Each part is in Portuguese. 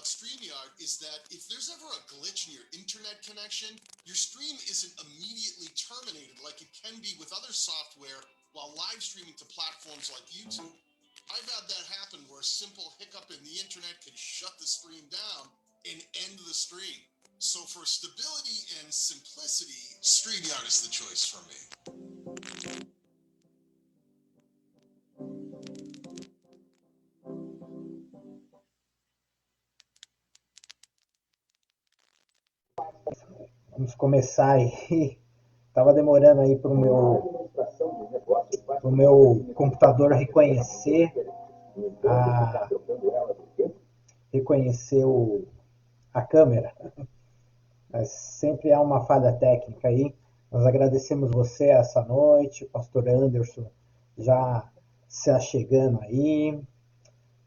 about StreamYard is that if there's ever a glitch in your internet connection, your stream isn't immediately terminated like it can be with other software while live streaming to platforms like YouTube. I've had that happen where a simple hiccup in the internet can shut the stream down and end the stream. So for stability and simplicity, StreamYard is the choice for me. Vamos começar aí. Tava demorando aí para o meu computador reconhecer a câmera. Mas sempre há uma falha técnica aí. Nós agradecemos você essa noite, Pastor Anderson, já se achegando aí.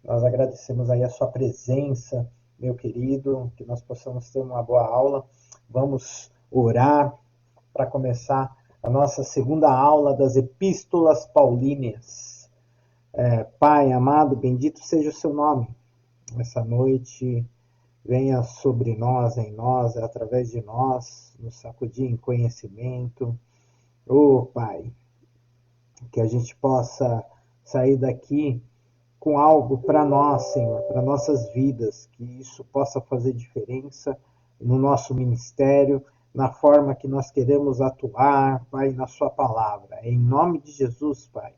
Nós agradecemos aí a sua presença, meu querido, que nós possamos ter uma boa aula. Vamos orar para começar a nossa segunda aula das Epístolas Paulíneas. Pai amado, bendito seja o seu nome. Essa noite venha sobre nós, em nós, através de nós, nos sacudir em conhecimento. Pai, que a gente possa sair daqui com algo para nós, Senhor, para nossas vidas, que isso possa fazer diferença no nosso ministério, na forma que nós queremos atuar, Pai, na sua palavra. Em nome de Jesus, Pai,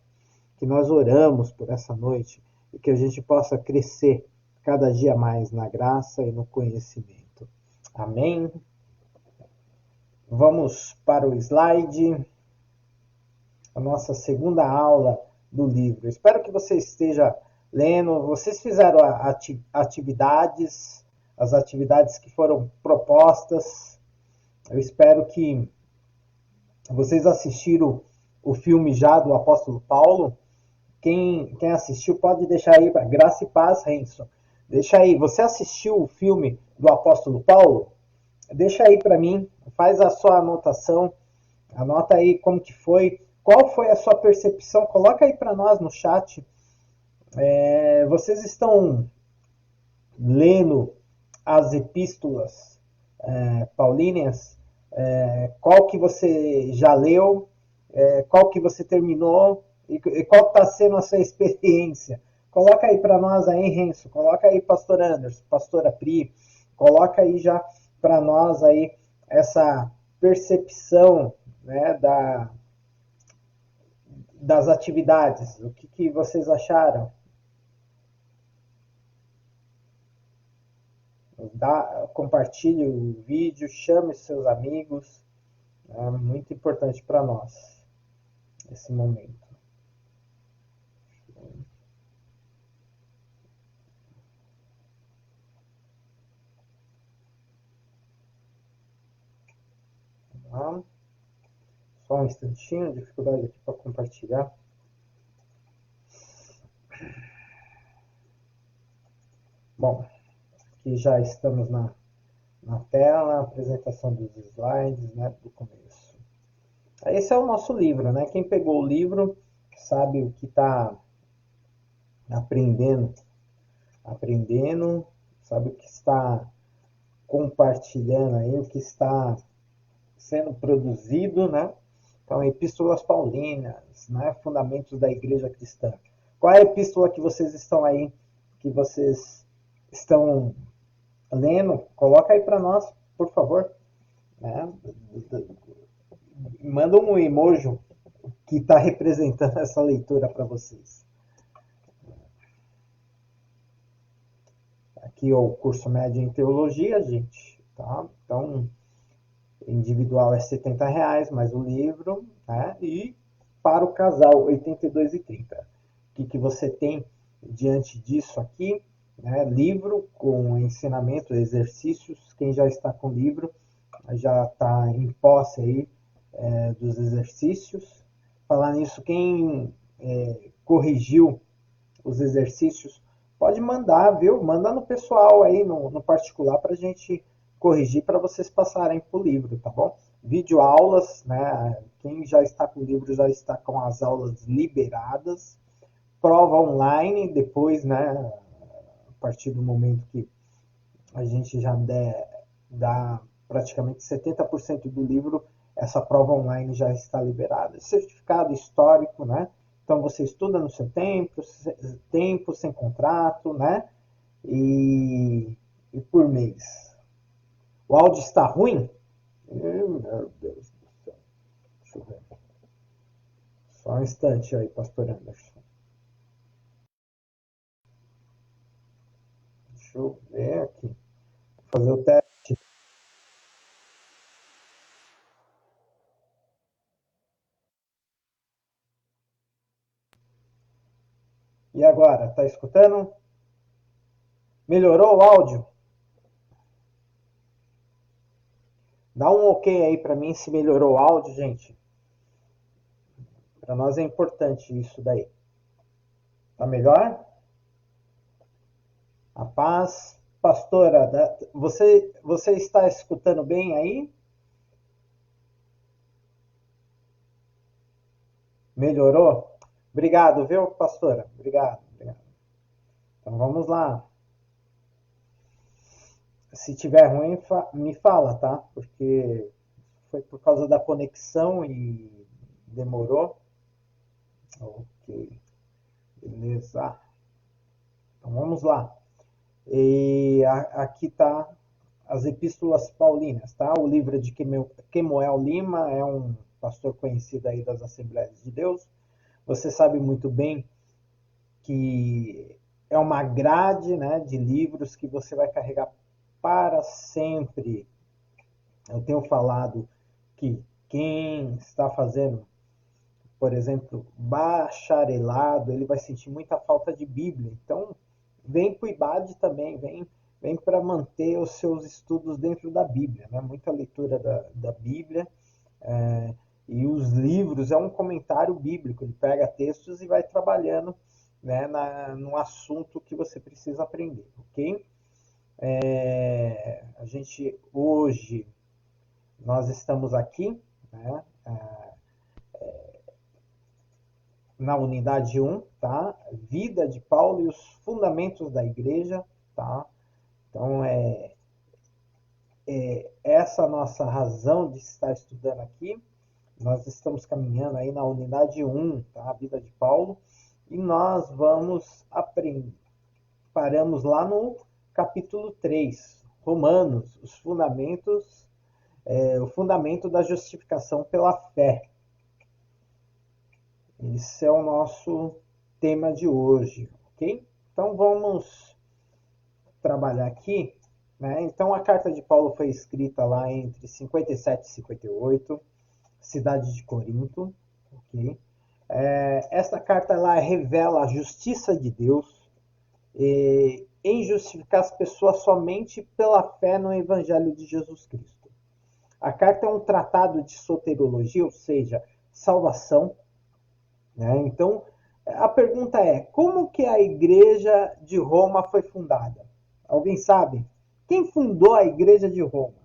que nós oramos por essa noite e que a gente possa crescer cada dia mais na graça e no conhecimento. Amém? Vamos para o slide. A nossa segunda aula do livro. Espero que você esteja lendo. Vocês fizeram atividades, as atividades que foram propostas. Eu espero que vocês assistiram o filme já do apóstolo Paulo. Quem assistiu pode deixar aí, graça e paz, Renson. Deixa aí, você assistiu o filme do apóstolo Paulo? Deixa aí para mim, faz a sua anotação, anota aí como que foi, qual foi a sua percepção, coloca aí para nós no chat. Vocês estão lendo as epístolas paulíneas? Qual que você já leu? Qual que você terminou? E qual está sendo a sua experiência? Coloca aí para nós aí, Renzo. Coloca aí, pastor Anderson, pastora Pri. Coloca aí já para nós aí essa percepção, né, das atividades. O que vocês acharam? Compartilhe o vídeo, chame seus amigos. É muito importante para nós esse momento. Só um instantinho, dificuldade aqui para compartilhar. Bom, aqui já estamos na tela, apresentação dos slides, né, do começo. Esse é o nosso livro, né? Quem pegou o livro sabe o que está aprendendo, sabe o que está compartilhando aí, o que está sendo produzido, né? Então, Epístolas Paulinas, né? Fundamentos da Igreja Cristã. Qual é a epístola que vocês estão aí, que vocês estão lendo? Coloca aí para nós, por favor. Né? Manda um emoji que está representando essa leitura para vocês. Aqui é o curso médio em teologia, gente. Tá? Então, individual é R$70, mais o livro, né? E para o casal, R$82,30. O que você tem diante disso aqui? Né? Livro com ensinamento, exercícios. Quem já está com o livro já está em posse aí dos exercícios. Falar nisso, quem corrigiu os exercícios, pode mandar, viu? Manda no pessoal aí, no particular, para a gente corrigir, para vocês passarem para o livro, tá bom? Videoaulas, né? Quem já está com o livro já está com as aulas liberadas. Prova online, depois, né? A partir do momento que a gente já dá praticamente 70% do livro, essa prova online já está liberada. Certificado histórico, né? Então você estuda no seu tempo sem contrato, né? E por mês. O áudio está ruim? Meu Deus do céu. Deixa eu ver. Só um instante aí, pastor Anderson. Deixa eu ver aqui. Vou fazer o teste. E agora, tá escutando? Melhorou o áudio? Dá um ok aí para mim se melhorou o áudio, gente. Para nós é importante isso daí. Tá melhor? A paz. Pastora, você está escutando bem aí? Melhorou? Obrigado, viu, pastora? Obrigado, obrigado. Então vamos lá. Se tiver ruim, me fala, tá? Porque foi por causa da conexão e demorou. Ok, beleza. Então vamos lá. E aqui tá as epístolas paulinas, tá? O livro de Kemuel Lima é um pastor conhecido aí das Assembleias de Deus. Você sabe muito bem que é uma grade, né, de livros que você vai carregar para sempre. Eu tenho falado que quem está fazendo, por exemplo, bacharelado, ele vai sentir muita falta de Bíblia. Então, vem para o IBAD também, vem para manter os seus estudos dentro da Bíblia, né? Muita leitura da Bíblia. É, e os livros é um comentário bíblico, ele pega textos e vai trabalhando, né, no assunto que você precisa aprender, ok? A gente hoje nós estamos aqui, né, na unidade 1, tá? Vida de Paulo e os fundamentos da igreja, tá? Então é essa a nossa razão de estar estudando aqui. Nós estamos caminhando aí na unidade 1, tá? A vida de Paulo, e nós vamos aprender. Paramos lá no capítulo 3, Romanos, os fundamentos, o fundamento da justificação pela fé. Esse é o nosso tema de hoje, ok? Então vamos trabalhar aqui, né? Então a carta de Paulo foi escrita lá entre 57 e 58, cidade de Corinto, ok? Esta carta ela revela a justiça de Deus em justificar as pessoas somente pela fé no Evangelho de Jesus Cristo. A carta é um tratado de soteriologia, ou seja, salvação, né? Então, a pergunta é, como que a igreja de Roma foi fundada? Alguém sabe? Quem fundou a igreja de Roma?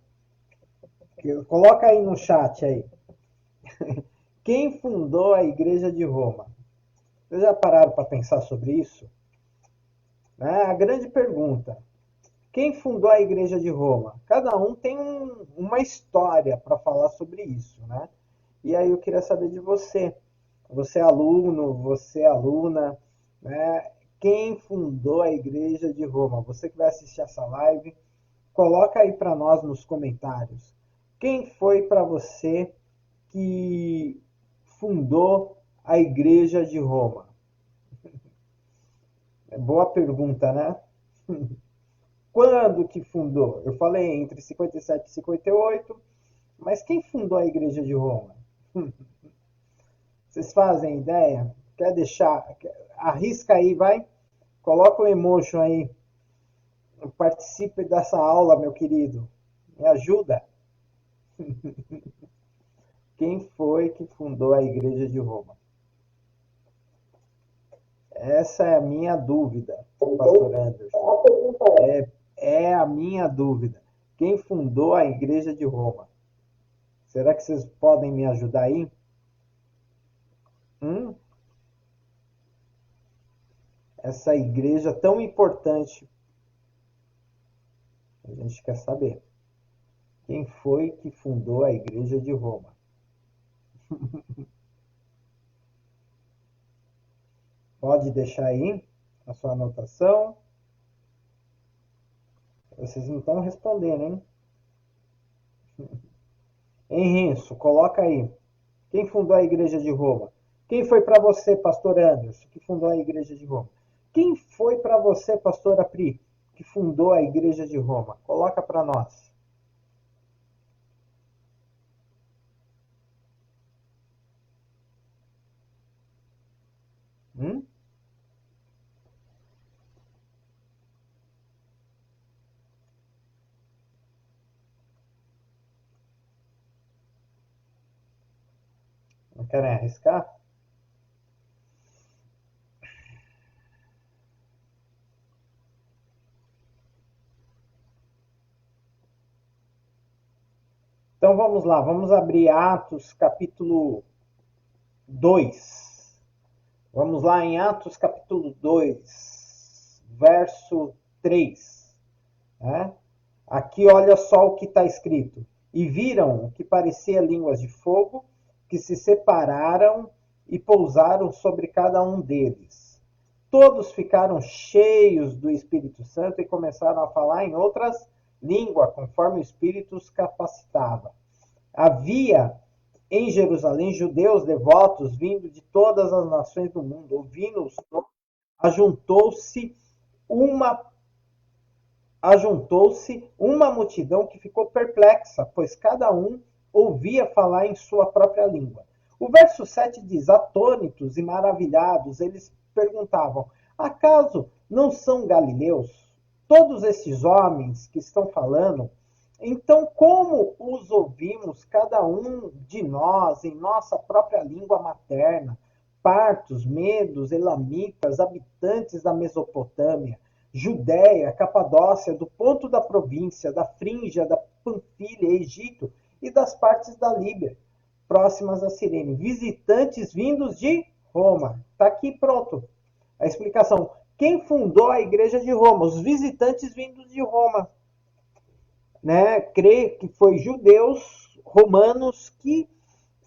Coloca aí no chat aí. Quem fundou a igreja de Roma? Vocês já pararam para pensar sobre isso? A grande pergunta. Quem fundou a igreja de Roma? Cada um tem uma história para falar sobre isso, né? E aí eu queria saber de você. Você é aluno, você é aluna, né? Quem fundou a igreja de Roma? Você que vai assistir essa live, coloca aí para nós nos comentários. Quem foi para você que fundou a igreja de Roma? É boa pergunta, né? Quando que fundou? Eu falei entre 57 e 58, mas quem fundou a igreja de Roma? Vocês fazem ideia? Quer deixar? Arrisca aí, vai. Coloca o emotion aí. Participe dessa aula, meu querido. Me ajuda. Quem foi que fundou a igreja de Roma? Essa é a minha dúvida, pastor Anderson. É a minha dúvida. Quem fundou a igreja de Roma? Será que vocês podem me ajudar aí? Hum? Essa igreja tão importante. A gente quer saber. Quem foi que fundou a Igreja de Roma? Pode deixar aí a sua anotação. Vocês não estão respondendo, hein? Henriço, coloca aí. Quem fundou a Igreja de Roma? Quem foi para você, pastor Anderson, que fundou a Igreja de Roma? Quem foi para você, pastora Pri, que fundou a Igreja de Roma? Coloca para nós. Hum? Não querem arriscar? Então vamos lá, vamos abrir Atos capítulo 2. Vamos lá em Atos capítulo 2, verso 3. Né? Aqui olha só o que está escrito. E viram o que parecia línguas de fogo, que se separaram e pousaram sobre cada um deles. Todos ficaram cheios do Espírito Santo e começaram a falar em outras línguas, conforme o Espírito os capacitava. Havia em Jerusalém judeus devotos vindo de todas as nações do mundo. Ouvindo-os, ajuntou-se uma ajuntou-se uma multidão que ficou perplexa, pois cada um ouvia falar em sua própria língua. O verso 7 diz: atônitos e maravilhados, eles perguntavam: acaso não são galileus todos esses homens que estão falando? Então, como os ouvimos, cada um de nós, em nossa própria língua materna? Partos, medos, elamitas, habitantes da Mesopotâmia, Judéia, Capadócia, do ponto da província, da Frígia, da Panfilha, Egito e das partes da Líbia, próximas a Cirene. Visitantes vindos de Roma. Está aqui pronto a explicação. Quem fundou a igreja de Roma? Os visitantes vindos de Roma. Né? Crê que foi judeus romanos que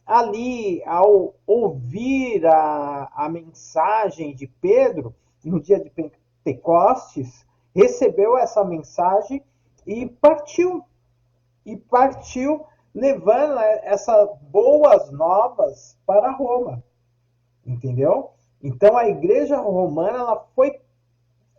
ali, ao ouvir a mensagem de Pedro, no dia de Pentecostes, recebeu essa mensagem e partiu. E partiu levando essas boas novas para Roma. Entendeu? Então a igreja romana ela foi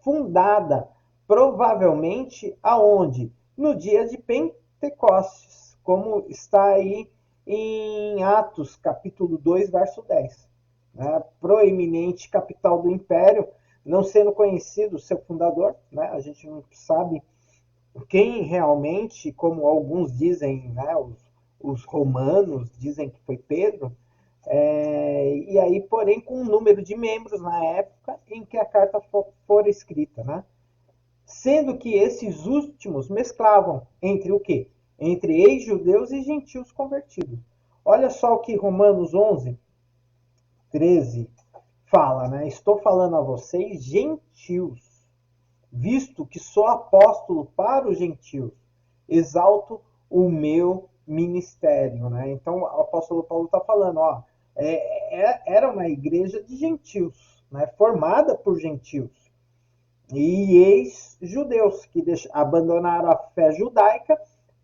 fundada provavelmente aonde? No dia de Pentecostes, como está aí em Atos, capítulo 2, verso 10. Né? Proeminente capital do império, não sendo conhecido o seu fundador, né? A gente não sabe quem realmente, como alguns dizem, né? Os romanos dizem que foi Pedro, e aí, porém, com um número de membros na época em que a carta for escrita, né? Sendo que esses últimos mesclavam entre o quê? Entre ex-judeus e gentios convertidos. Olha só o que Romanos 11, 13 fala, né? Estou falando a vocês, gentios, visto que sou apóstolo para os gentios, exalto o meu ministério, né? Então o apóstolo Paulo está falando, ó, era uma igreja de gentios, né? Formada por gentios e ex-judeus que abandonaram a fé judaica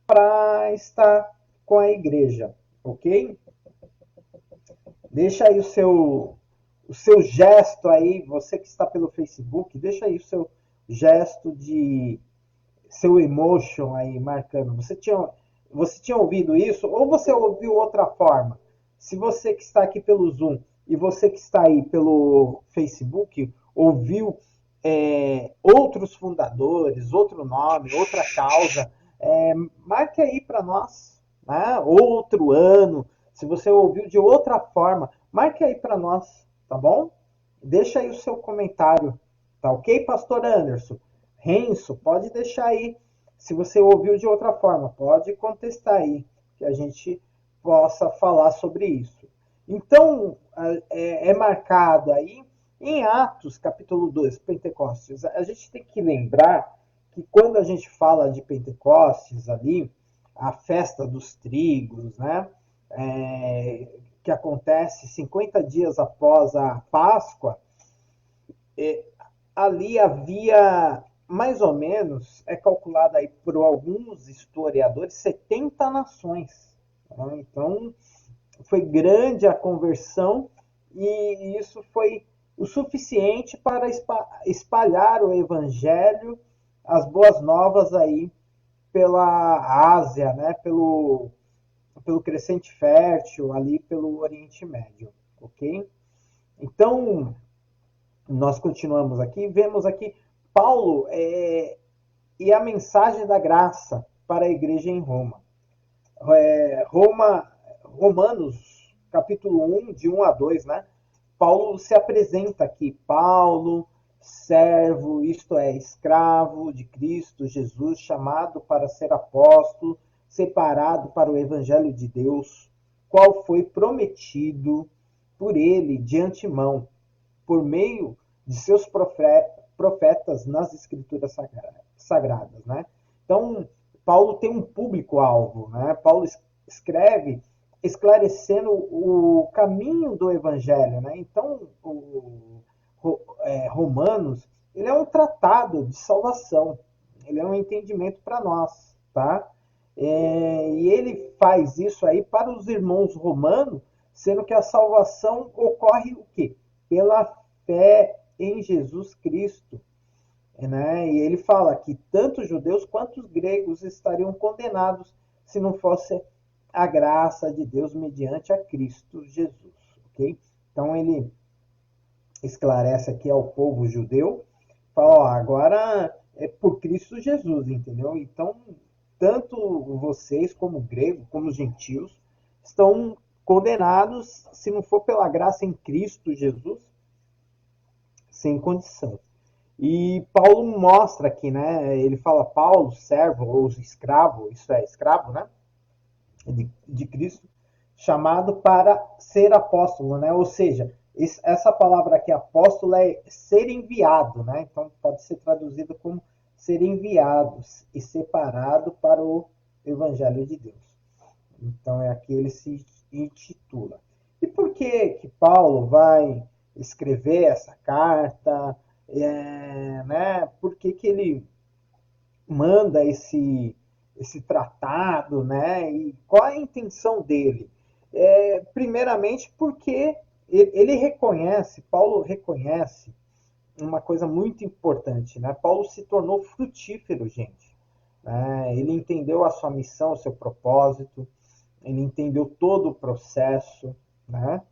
para estar com a igreja, ok? Deixa aí o seu gesto aí, você que está pelo Facebook, deixa aí o seu gesto de seu emotion aí marcando. Você tinha ouvido isso ou você ouviu outra forma? Se você que está aqui pelo Zoom e você que está aí pelo Facebook ouviu outros fundadores, outro nome, outra causa, marque aí para nós, né? Outro ano. Se você ouviu de outra forma, marque aí para nós, tá bom? Deixa aí o seu comentário, tá ok, Pastor Anderson? Renzo, pode deixar aí. Se você ouviu de outra forma, pode contestar aí, que a gente possa falar sobre isso. Então, é marcado aí em Atos, capítulo 2, Pentecostes. A gente tem que lembrar que quando a gente fala de Pentecostes ali, a festa dos trigos, né? Que acontece 50 dias após a Páscoa, ali havia mais ou menos, é calculado aí por alguns historiadores, 70 nações. Né? Então, foi grande a conversão e isso foi o suficiente para espalhar o evangelho, as boas novas aí pela Ásia, né? Pelo Crescente Fértil, ali pelo Oriente Médio, ok? Então, nós continuamos aqui, vemos aqui Paulo e a mensagem da graça para a igreja em Roma. Romanos, capítulo 1, de 1 a 2, né? Paulo se apresenta aqui, Paulo, servo, isto é, escravo de Cristo Jesus, chamado para ser apóstolo, separado para o evangelho de Deus, qual foi prometido por ele de antemão, por meio de seus profetas nas escrituras sagradas, né? Então, Paulo tem um público-alvo, né? Paulo escreve esclarecendo o caminho do evangelho, né? Então, Romanos, ele é um tratado de salvação, ele é um entendimento para nós, tá? E ele faz isso aí para os irmãos romanos, sendo que a salvação ocorre o quê? Pela fé em Jesus Cristo, né? E ele fala que tanto os judeus quanto os gregos estariam condenados se não fosse a graça de Deus mediante a Cristo Jesus, ok? Então ele esclarece aqui ao povo judeu, fala, ó, agora é por Cristo Jesus, entendeu? Então, tanto vocês como grego, como os gentios, estão condenados se não for pela graça em Cristo Jesus, sem condição. E Paulo mostra aqui, né? Ele fala Paulo, servo ou escravo, isso é, escravo, né? De Cristo, chamado para ser apóstolo, né? Ou seja, essa palavra aqui, apóstolo, é ser enviado, né? Então pode ser traduzido como ser enviado e separado para o evangelho de Deus. Então é aqui ele se intitula. E por que Paulo vai escrever essa carta? Né? Por que ele manda esse tratado, né? E qual a intenção dele? Primeiramente porque ele reconhece, Paulo reconhece uma coisa muito importante, né? Paulo se tornou frutífero, gente. Né? Ele entendeu a sua missão, o seu propósito, ele entendeu todo o processo, né?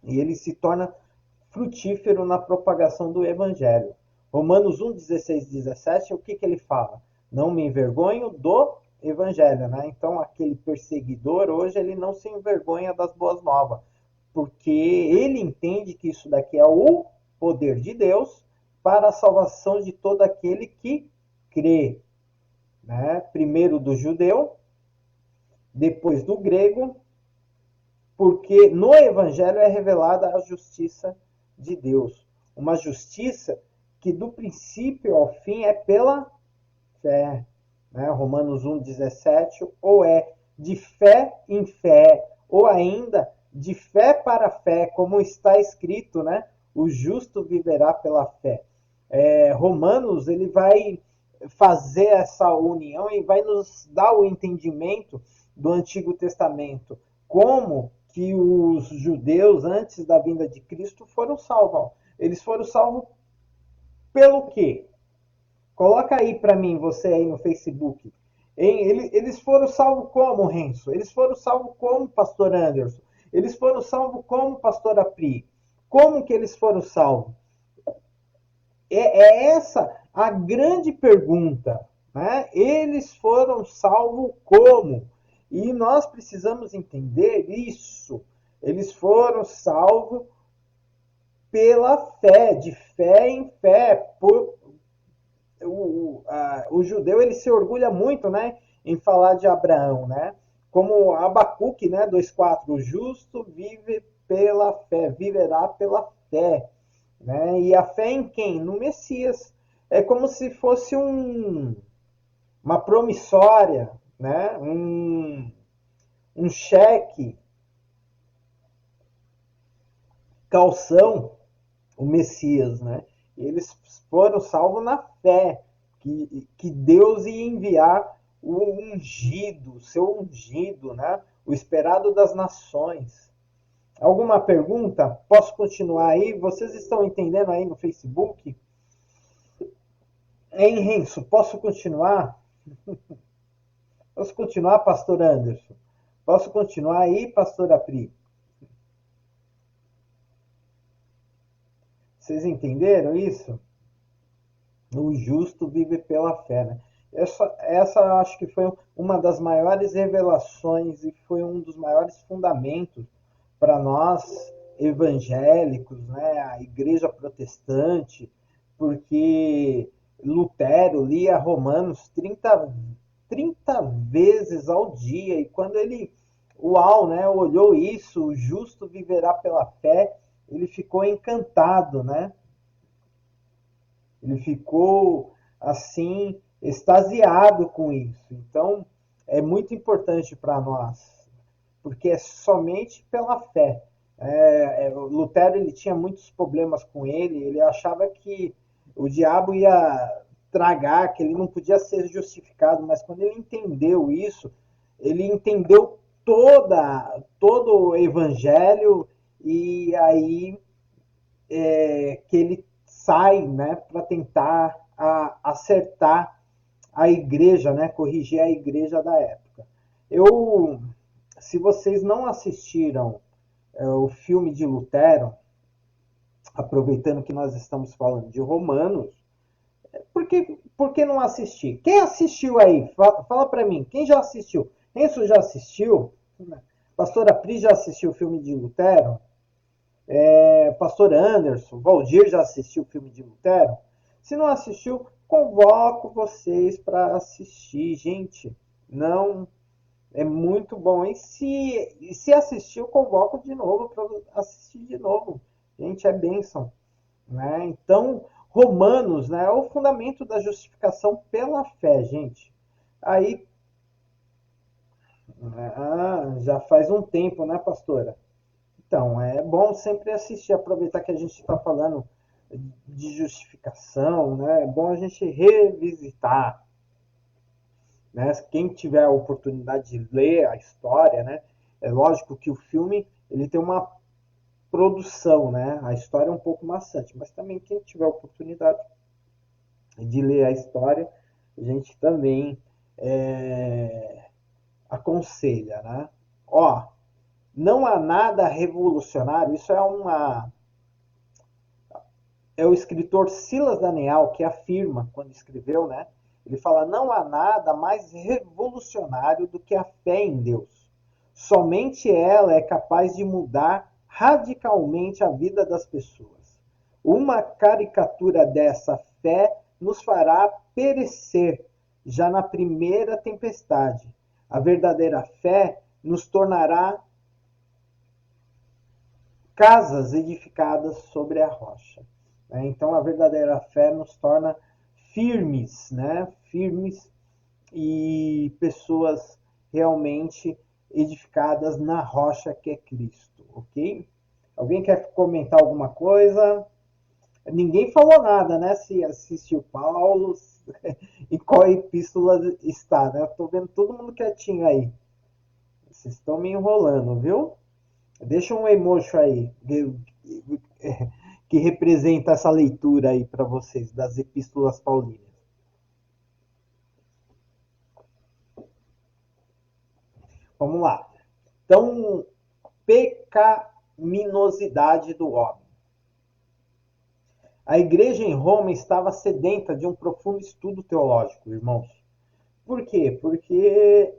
E ele se torna frutífero na propagação do evangelho. Romanos 1, 16 e 17, o que ele fala? Não me envergonho do evangelho, né? Então, aquele perseguidor, hoje, ele não se envergonha das boas novas, porque ele entende que isso daqui é o poder de Deus para a salvação de todo aquele que crê, né? Primeiro do judeu, depois do grego, porque no evangelho é revelada a justiça de Deus, uma justiça que do princípio ao fim é pela fé, né? Romanos 1,17, ou é de fé em fé, ou ainda de fé para fé, como está escrito, né? O justo viverá pela fé. Romanos, ele vai fazer essa união e vai nos dar o entendimento do Antigo Testamento, como que os judeus, antes da vinda de Cristo, foram salvos. Eles foram salvos pelo quê? Coloca aí para mim, você aí no Facebook. Eles foram salvos como, Renzo? Eles foram salvos como, pastor Anderson? Eles foram salvos como, pastor Apri? Como que eles foram salvos? É essa a grande pergunta. Né? Eles foram salvos como? E nós precisamos entender isso. Eles foram salvos pela fé, de fé em fé. O judeu ele se orgulha muito, né, em falar de Abraão, né? Como Abacuque, né, 2:4, o justo vive pela fé, viverá pela fé, né? E a fé em quem? No Messias. É como se fosse uma promissória, né? Um cheque, calção, o Messias, né? E eles foram salvos na fé que Deus ia enviar o ungido, o seu ungido, né? O esperado das nações. Alguma pergunta? Posso continuar aí? Vocês estão entendendo aí no Facebook? Hein, Renzo? Posso continuar? Posso continuar, pastor Anderson? Posso continuar aí, pastora Pri? Vocês entenderam isso? O justo vive pela fé, né? Essa eu acho que foi uma das maiores revelações e foi um dos maiores fundamentos para nós evangélicos, né? A igreja protestante, porque Lutero lia Romanos 30 vezes ao dia, e quando ele, uau, né, olhou isso, o justo viverá pela fé, ele ficou encantado, né? Ele ficou assim extasiado com isso. Então, é muito importante para nós, porque é somente pela fé. Lutero ele tinha muitos problemas com ele achava que o diabo ia tragar, que ele não podia ser justificado, mas quando ele entendeu isso, ele entendeu todo o evangelho e aí que ele sai, né, para tentar acertar a igreja, né, corrigir a igreja da época. Eu, se vocês não assistiram o filme de Lutero, aproveitando que nós estamos falando de Romanos, por que não assistir? Quem assistiu aí? Fala para mim, quem já assistiu? Enzo já assistiu? Pastora Pri já assistiu o filme de Lutero? Pastor Anderson, Valdir já assistiu o filme de Lutero? Se não assistiu, convoco vocês para assistir, gente. Não é muito bom. E se assistiu, convoco de novo para assistir de novo. Gente, é bênção, né? Então, Romanos, né, é o fundamento da justificação pela fé, gente. Aí, já faz um tempo, né, pastora? Então, é bom sempre assistir, aproveitar que a gente está falando de justificação, né? É bom a gente revisitar, né? Quem tiver a oportunidade de ler a história, né? É lógico que o filme ele tem uma produção, né? A história é um pouco maçante, mas também quem tiver a oportunidade de ler a história, a gente também aconselha, né? Ó, não há nada revolucionário, isso é o escritor Silas Daniel que afirma, quando escreveu, né? Ele fala: não há nada mais revolucionário do que a fé em Deus. Somente ela é capaz de mudar radicalmente a vida das pessoas. Uma caricatura dessa fé nos fará perecer já na primeira tempestade. A verdadeira fé nos tornará casas edificadas sobre a rocha. Então, a verdadeira fé nos torna firmes, né? Firmes e pessoas realmente edificadas na rocha que é Cristo, ok? Alguém quer comentar alguma coisa? Ninguém falou nada, né? Se assistiu Paulo, em qual epístola está, né? Eu tô vendo todo mundo quietinho aí. Vocês estão me enrolando, viu? Deixa um emoji aí que representa essa leitura aí para vocês das epístolas paulinas. Vamos lá. Então, pecaminosidade do homem. A igreja em Roma estava sedenta de um profundo estudo teológico, irmãos. Por quê? Porque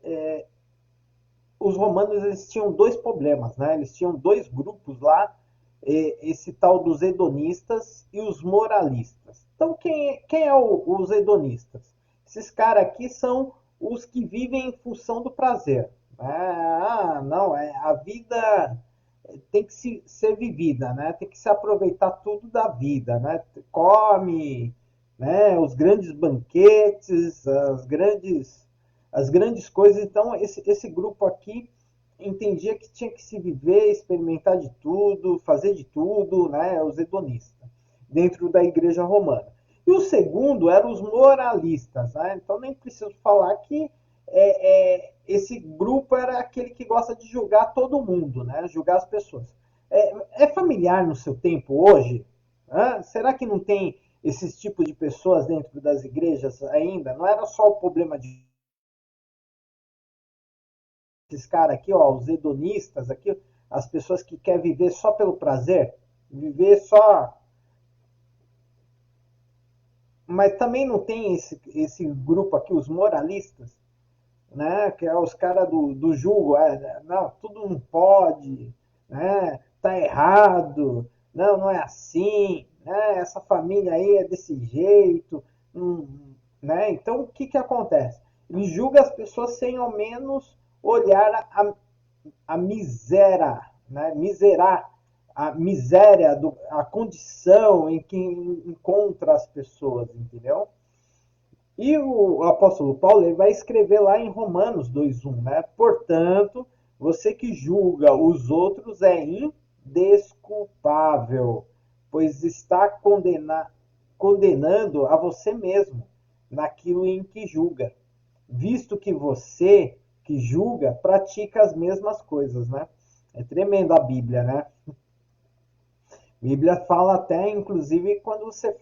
os romanos eles tinham dois problemas, né? Eles tinham dois grupos lá, esse tal dos hedonistas e os moralistas. Então, quem é os hedonistas? Esses caras aqui são os que vivem em função do prazer. Não, a vida tem ser vivida, né? Tem que se aproveitar tudo da vida, né? Come, né? Os grandes banquetes, as grandes coisas. Então, esse grupo aqui entendia que tinha que se viver, experimentar de tudo, fazer de tudo, né? Os hedonistas, dentro da igreja romana. E o segundo eram os moralistas, né? Então nem preciso falar que esse grupo era aquele que gosta de julgar todo mundo, né? Julgar as pessoas. É familiar no seu tempo hoje? Será que não tem esses tipos de pessoas dentro das igrejas ainda? Não era só o problema de esses caras aqui, ó, os hedonistas aqui, as pessoas que querem viver só pelo prazer, viver só. Mas também não tem esse grupo aqui, os moralistas, né? Que é os caras do julgo, não, tudo não pode, né? Tá errado, não é assim, né? Essa família aí é desse jeito, né? Então o que que acontece? Ele julga as pessoas sem ao menos olhar a miséria, né? Miserar a miséria, a condição em que encontra as pessoas, entendeu? E o apóstolo Paulo ele vai escrever lá em Romanos 2:1, né? Portanto, você que julga os outros é indesculpável, pois está condenando a você mesmo naquilo em que julga, visto que você que julga pratica as mesmas coisas, né? É tremendo a Bíblia, né? A Bíblia fala até, inclusive, quando você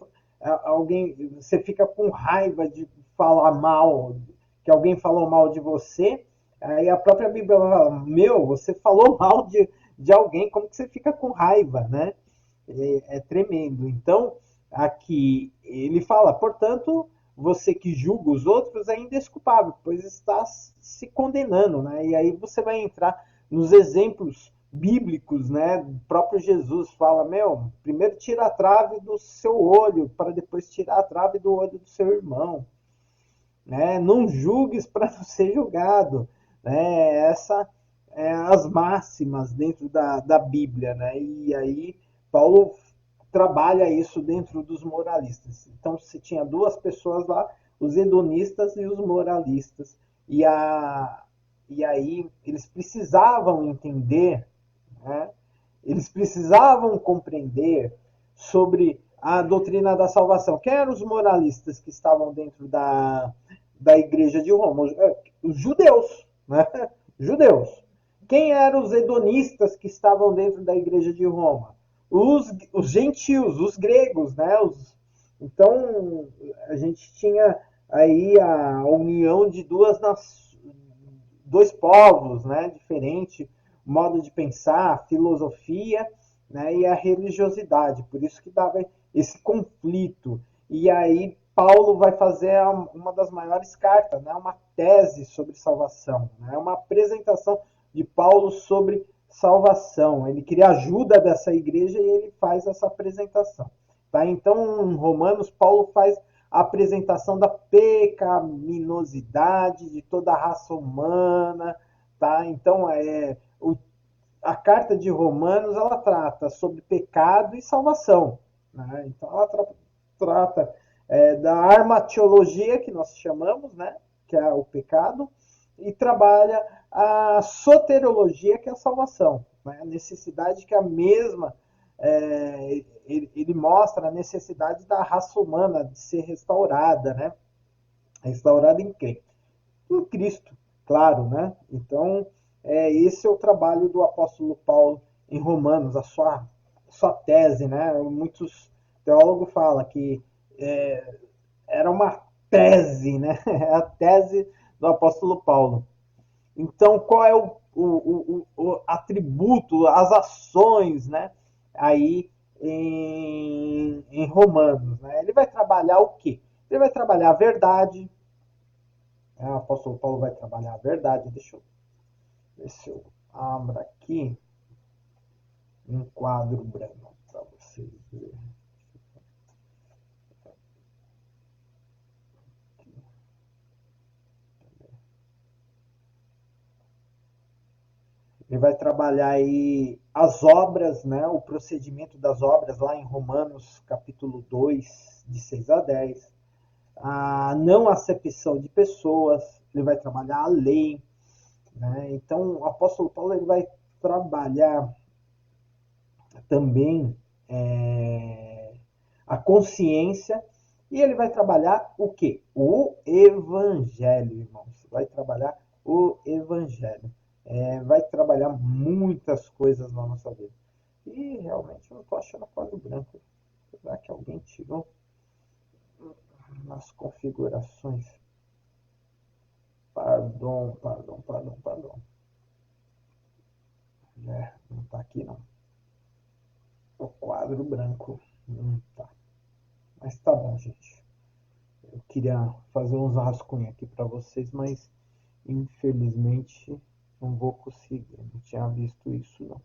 fica com raiva de falar mal, que alguém falou mal de você, aí a própria Bíblia fala, você falou mal de alguém, como que você fica com raiva, né? É tremendo. Então, aqui ele fala, portanto, você que julga os outros é indesculpável, pois está se condenando, né? E aí você vai entrar nos exemplos bíblicos, né? O próprio Jesus fala, primeiro tira a trave do seu olho, para depois tirar a trave do olho do seu irmão, né? Não julgues para não ser julgado, né? Essa é as máximas dentro da Bíblia, né? E aí Paulo trabalha isso dentro dos moralistas. Então se tinha duas pessoas lá, os hedonistas e os moralistas, e e aí eles precisavam entender, né? Eles precisavam compreender sobre a doutrina da salvação. Quem eram os moralistas que estavam dentro da igreja de Roma? Os judeus, né? Judeus. Quem eram os hedonistas que estavam dentro da igreja de Roma? Os gentios, os gregos, né? Então, a gente tinha aí a união de dois povos, né? Diferente, modo de pensar, filosofia, né? E a religiosidade. Por isso que dava esse conflito. E aí Paulo vai fazer uma das maiores cartas, né? Uma tese sobre salvação, né? Uma apresentação de Paulo sobre salvação. Ele queria ajuda dessa igreja e ele faz essa apresentação. Tá? Então, em Romanos, Paulo faz a apresentação da pecaminosidade de toda a raça humana. Tá? Então, a carta de Romanos ela trata sobre pecado e salvação. Né? Então, ela trata da armatiologia, que nós chamamos, né? Que é o pecado, e trabalha a soteriologia, que é a salvação. Né? A necessidade que a mesma. Ele mostra a necessidade da raça humana de ser restaurada, né? Restaurada em quem? Em Cristo, claro, né? Então, esse é o trabalho do apóstolo Paulo em Romanos, sua tese, né? Muitos teólogos falam que era uma tese, né? A tese do apóstolo Paulo. Então, qual é o atributo, as ações, né? Aí em Romanos, né? Ele vai trabalhar o quê? Ele vai trabalhar a verdade. O apóstolo Paulo vai trabalhar a verdade. Deixa eu ver se eu abro aqui um quadro branco para vocês verem. Ele vai trabalhar aí as obras, né, o procedimento das obras lá em Romanos capítulo 2, de 6 a 10. A não acepção de pessoas, ele vai trabalhar a lei, né? Então, o apóstolo Paulo ele vai trabalhar também a consciência e ele vai trabalhar o quê? O evangelho, irmãos. Vai trabalhar o evangelho. Vai trabalhar muitas coisas na nossa vida. E realmente eu não estou achando quadro branco. Será que alguém tirou nas configurações? Pardon. Não está aqui não. O quadro branco. Não tá. Mas tá bom, gente. Eu queria fazer uns rascunhos aqui para vocês, mas infelizmente não vou conseguir. Não tinha visto isso não.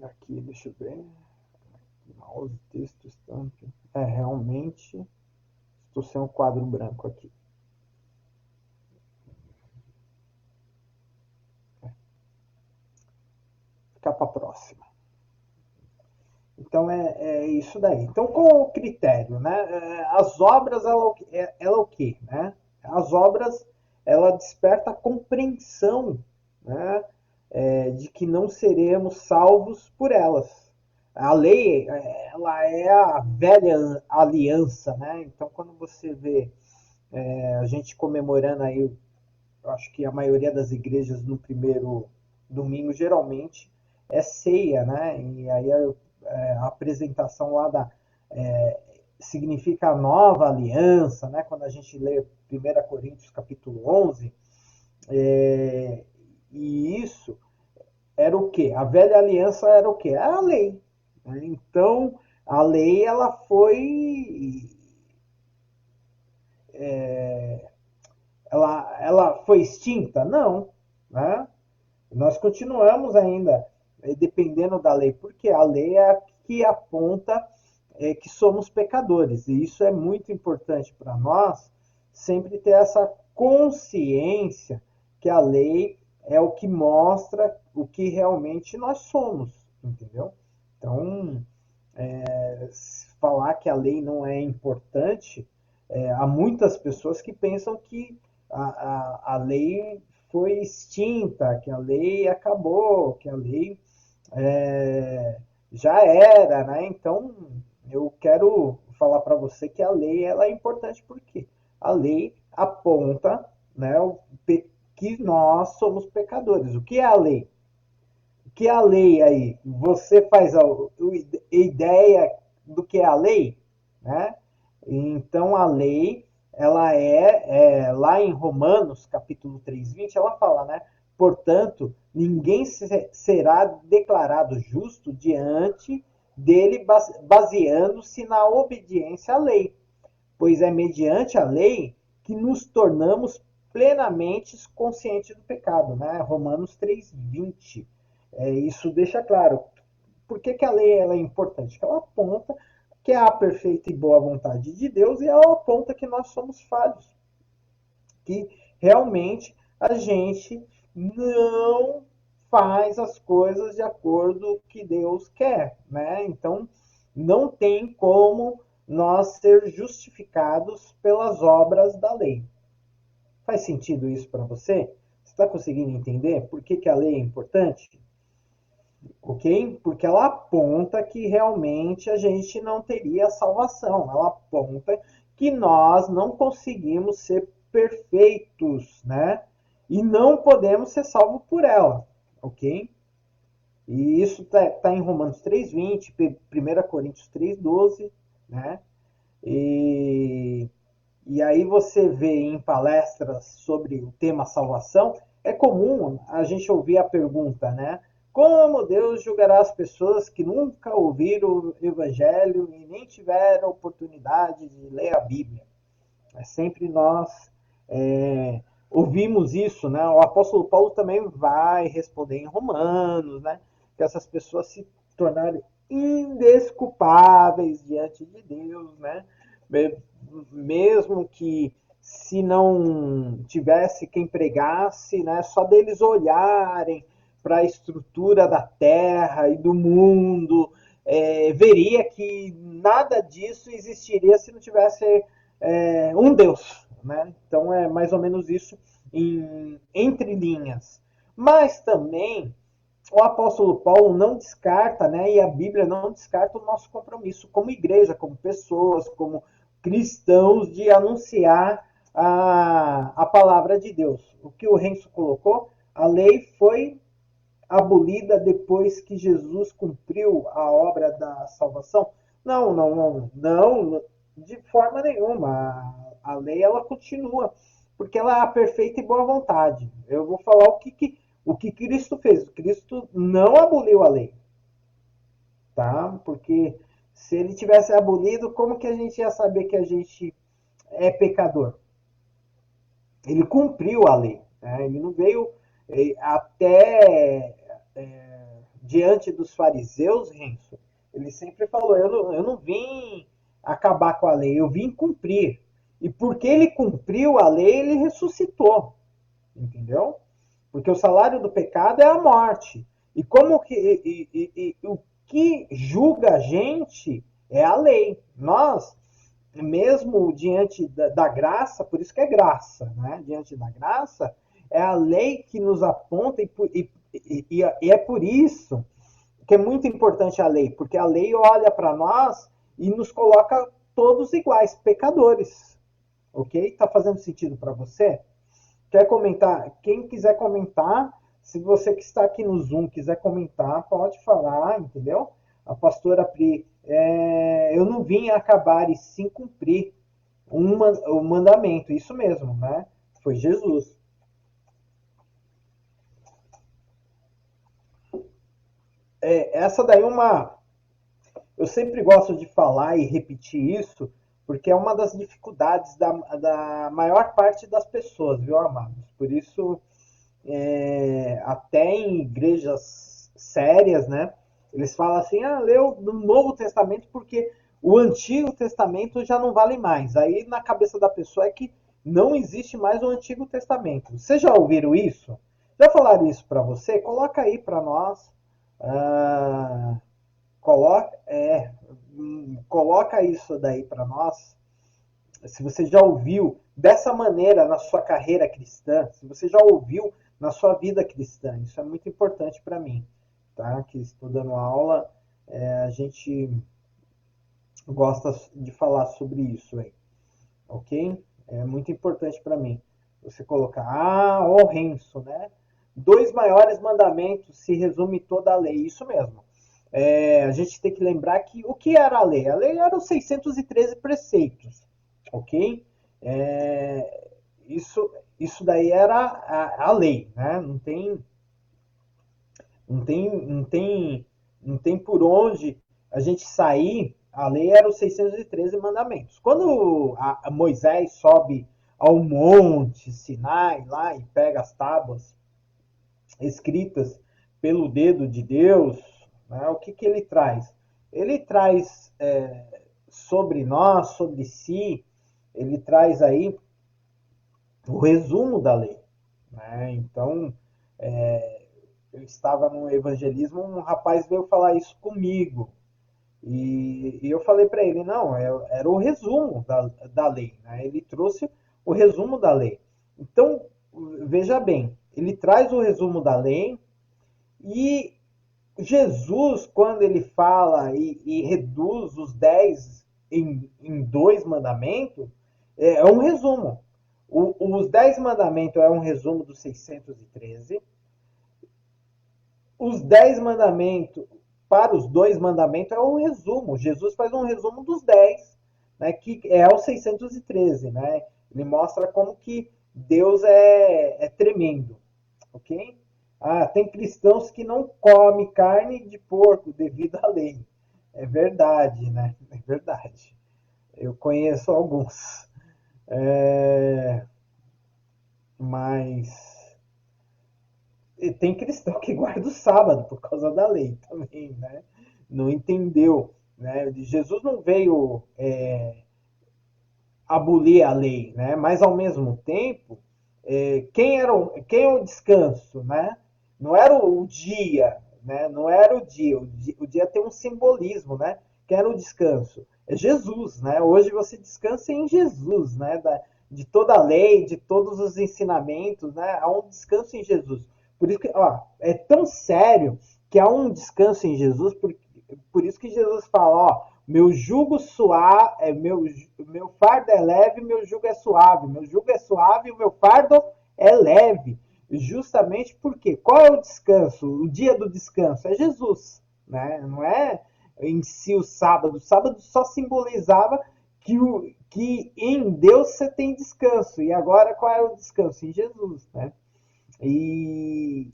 Aqui, deixa eu ver. Mouse, texto, stamp. Realmente estou sem um quadro branco aqui. Ficar para a próxima. Então é isso daí. Então qual o critério, né? As obras ela o quê, né? As obras ela desperta a compreensão, né? De que não seremos salvos por elas. A lei ela é a velha aliança, né? Então quando você vê a gente comemorando aí, eu acho que a maioria das igrejas no primeiro domingo geralmente é ceia, né? E aí a apresentação lá significa a nova aliança, né? Quando a gente lê 1 Coríntios capítulo 11, e isso era o quê? A velha aliança era o quê? Era a lei. Né? Então, a lei ela foi extinta? Não. Né? Nós continuamos ainda dependendo da lei, porque a lei é a que aponta que somos pecadores. E isso é muito importante para nós, sempre ter essa consciência que a lei é o que mostra o que realmente nós somos, entendeu? Então, falar que a lei não é importante, há muitas pessoas que pensam que a lei foi extinta, que a lei acabou, que a lei já era, né? Então, eu quero falar para você que a lei ela é importante porque a lei aponta, né, que nós somos pecadores. O que é a lei? O que é a lei aí? Você faz a ideia do que é a lei, né? Então a lei, ela lá em Romanos, capítulo 3:20, ela fala, né? Portanto, ninguém será declarado justo diante dele baseando-se na obediência à lei, pois é mediante a lei que nos tornamos plenamente conscientes do pecado, né? Romanos 3:20. Isso deixa claro. Por que a lei ela é importante? Porque ela aponta que é a perfeita e boa vontade de Deus e ela aponta que nós somos falhos. Que realmente a gente não faz as coisas de acordo com o que Deus quer, né? Então, não tem como nós ser justificados pelas obras da lei. Faz sentido isso para você? Você está conseguindo entender por que a lei é importante? Ok? Porque ela aponta que realmente a gente não teria salvação. Ela aponta que nós não conseguimos ser perfeitos, né? E não podemos ser salvos por ela, ok? E isso tá em Romanos 3:20, 1 Coríntios 3:12, né? E aí você vê em palestras sobre o tema salvação, é comum a gente ouvir a pergunta, né? Como Deus julgará as pessoas que nunca ouviram o Evangelho e nem tiveram oportunidade de ler a Bíblia? É sempre nós ouvimos isso, né? O apóstolo Paulo também vai responder em Romanos, né? Que essas pessoas se tornarem indesculpáveis diante de Deus, né? Mesmo que se não tivesse quem pregasse, né, só deles olharem para a estrutura da Terra e do mundo, veria que nada disso existiria se não tivesse um Deus. Né? Então é mais ou menos isso entre linhas. Mas também o apóstolo Paulo não descarta, né, e a Bíblia não descarta o nosso compromisso como igreja, como pessoas, como cristãos, de anunciar a palavra de Deus. O que o Renzo colocou, a lei foi abolida depois que Jesus cumpriu a obra da salvação? Não, não, não, não, de forma nenhuma. A lei ela continua, porque ela é a perfeita e boa vontade. Eu vou falar o que Cristo fez. Cristo não aboliu a lei, tá? Porque se ele tivesse abolido, como que a gente ia saber que a gente é pecador? Ele cumpriu a lei, né? Ele não veio até diante dos fariseus, Renzo. Ele sempre falou: eu não vim acabar com a lei, eu vim cumprir. E porque ele cumpriu a lei, ele ressuscitou. Entendeu? Porque o salário do pecado é a morte. E como que o que julga a gente é a lei. Nós, mesmo diante da graça, por isso que é graça, né? Diante da graça, é a lei que nos aponta e é por isso que é muito importante a lei, porque a lei olha para nós e nos coloca todos iguais, pecadores. Ok? Tá fazendo sentido para você? Quer comentar? Quem quiser comentar, se você que está aqui no Zoom quiser comentar, pode falar, entendeu? A pastora Pri, eu não vim acabar e sim cumprir o mandamento, isso mesmo, né? Foi Jesus. Essa daí é uma. Eu sempre gosto de falar e repetir isso, porque é uma das dificuldades da maior parte das pessoas, viu, amados? Por isso, até em igrejas sérias, né? Eles falam assim, leu no Novo Testamento porque o Antigo Testamento já não vale mais. Aí na cabeça da pessoa é que não existe mais o Antigo Testamento. Vocês já ouviram isso? Já falaram isso para você? Coloca aí para nós. Ah, coloca, coloca isso daí para nós. Se você já ouviu dessa maneira na sua carreira cristã, se você já ouviu na sua vida cristã, isso é muito importante para mim, tá? Que estou dando aula, a gente gosta de falar sobre isso aí, ok? É muito importante para mim. Você colocar, o Renzo, né? 2 maiores mandamentos se resume toda a lei, isso mesmo. A gente tem que lembrar que o que era a lei? A lei era os 613 preceitos, ok? Isso daí era a lei, né? Não tem, não tem, não tem por onde a gente sair. A lei era os 613 mandamentos. Quando a Moisés sobe ao monte Sinai lá e pega as tábuas escritas pelo dedo de Deus, né, o que ele traz? Ele traz sobre nós, sobre si, ele traz aí o resumo da lei. Né? Então, eu estava no evangelismo, um rapaz veio falar isso comigo. E eu falei para ele, não, era o resumo da lei. Né? Ele trouxe o resumo da lei. Então, veja bem, ele traz o resumo da lei e Jesus, quando ele fala e reduz os 10 em 2 mandamentos, é um resumo. Os 10 mandamentos é um resumo dos 613. Os 10 mandamentos, para os 2 mandamentos, é um resumo. Jesus faz um resumo dos 10, né, que é o 613. Né? Ele mostra como que Deus é tremendo. Ok? Tem cristãos que não comem carne de porco devido à lei. É verdade, né? É verdade. Eu conheço alguns. Mas tem cristão que guarda o sábado por causa da lei também, né? Não entendeu. Né? Jesus não veio abolir a lei, né? Mas ao mesmo tempo, quem é o descanso, né? Não era o dia, né? Não era o dia tem um simbolismo, né? Quem era o descanso? É Jesus, né? Hoje você descansa em Jesus, né? De toda a lei, de todos os ensinamentos, né? Há um descanso em Jesus. Por isso que, ó, é tão sério que há um descanso em Jesus, por isso que Jesus fala, ó, meu jugo suave, meu fardo é leve, meu jugo é suave. Meu jugo é suave e o meu fardo é leve. Justamente porque qual é o descanso? O dia do descanso é Jesus, né? Não é em si o sábado. O sábado só simbolizava que em Deus você tem descanso. E agora qual é o descanso? Em Jesus, né? E,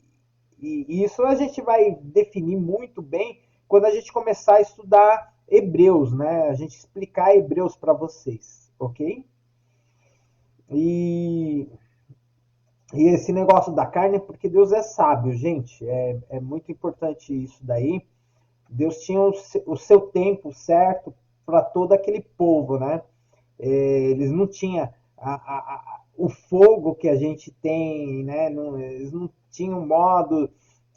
e isso a gente vai definir muito bem quando a gente começar a estudar Hebreus, né? A gente explicar Hebreus para vocês, ok? E, e esse negócio da carne, porque Deus é sábio, gente. É muito importante isso daí. Deus tinha o seu tempo certo para todo aquele povo, né? Eles não tinham o fogo que a gente tem, né? Não, eles não tinham modo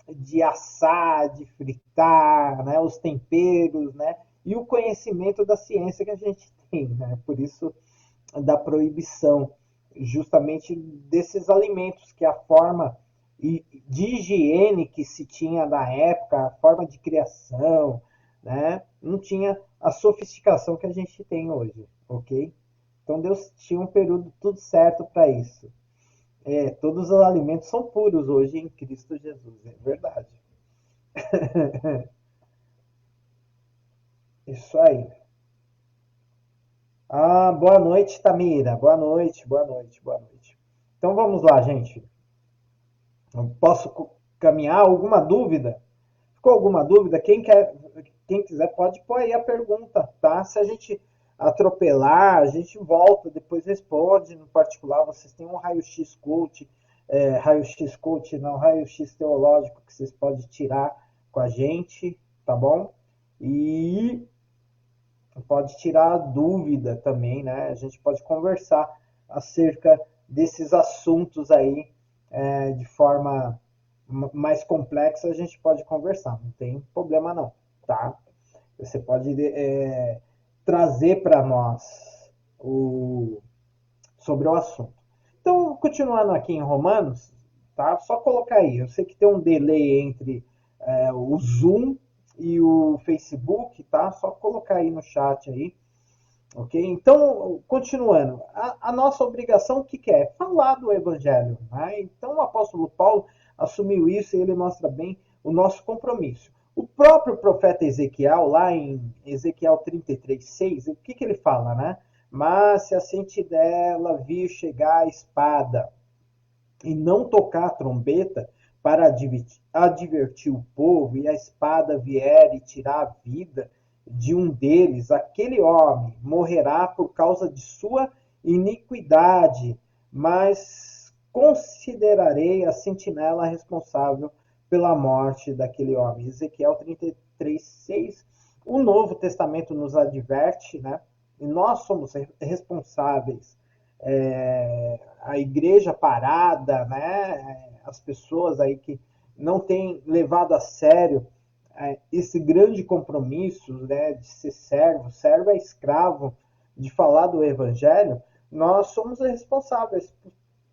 de assar, de fritar, né? Os temperos, né? E o conhecimento da ciência que a gente tem, né? Por isso da proibição justamente desses alimentos, que a forma de higiene que se tinha na época, a forma de criação, né? Não tinha a sofisticação que a gente tem hoje, ok? Então Deus tinha um período tudo certo para isso. Todos os alimentos são puros hoje em Cristo Jesus, é verdade. Isso aí. Ah, boa noite, Tamira. Boa noite, boa noite, boa noite. Então vamos lá, gente. Posso caminhar? Alguma dúvida? Ficou alguma dúvida? Quem quiser pode pôr aí a pergunta, tá? Se a gente atropelar, a gente volta, depois responde. No particular, vocês têm um raio-x coach, raio-x coach, não, raio-x teológico que vocês podem tirar com a gente, tá bom? E pode tirar a dúvida também, né? A gente pode conversar acerca desses assuntos aí de forma mais complexa, a gente pode conversar, não tem problema não, tá? Você pode trazer para nós sobre o assunto. Então, continuando aqui em Romanos, tá? Só colocar aí. Eu sei que tem um delay entre o Zoom e o Facebook, tá? Só colocar aí no chat aí. Ok? Então, continuando, a nossa obrigação, o que é? Falar do Evangelho. Né? Então, o apóstolo Paulo assumiu isso e ele mostra bem o nosso compromisso. O próprio profeta Ezequiel, lá em Ezequiel 33:6, o que ele fala? Né? Mas se a sentinela vir chegar a espada e não tocar a trombeta para advertir o povo, e a espada vier e tirar a vida de um deles, aquele homem morrerá por causa de sua iniquidade, mas considerarei a sentinela responsável pela morte daquele homem. Ezequiel 33:6. O Novo Testamento nos adverte, né? E nós somos responsáveis, a igreja parada, né? As pessoas aí que não têm levado a sério esse grande compromisso, né, de ser servo, servo é escravo, de falar do evangelho, nós somos responsáveis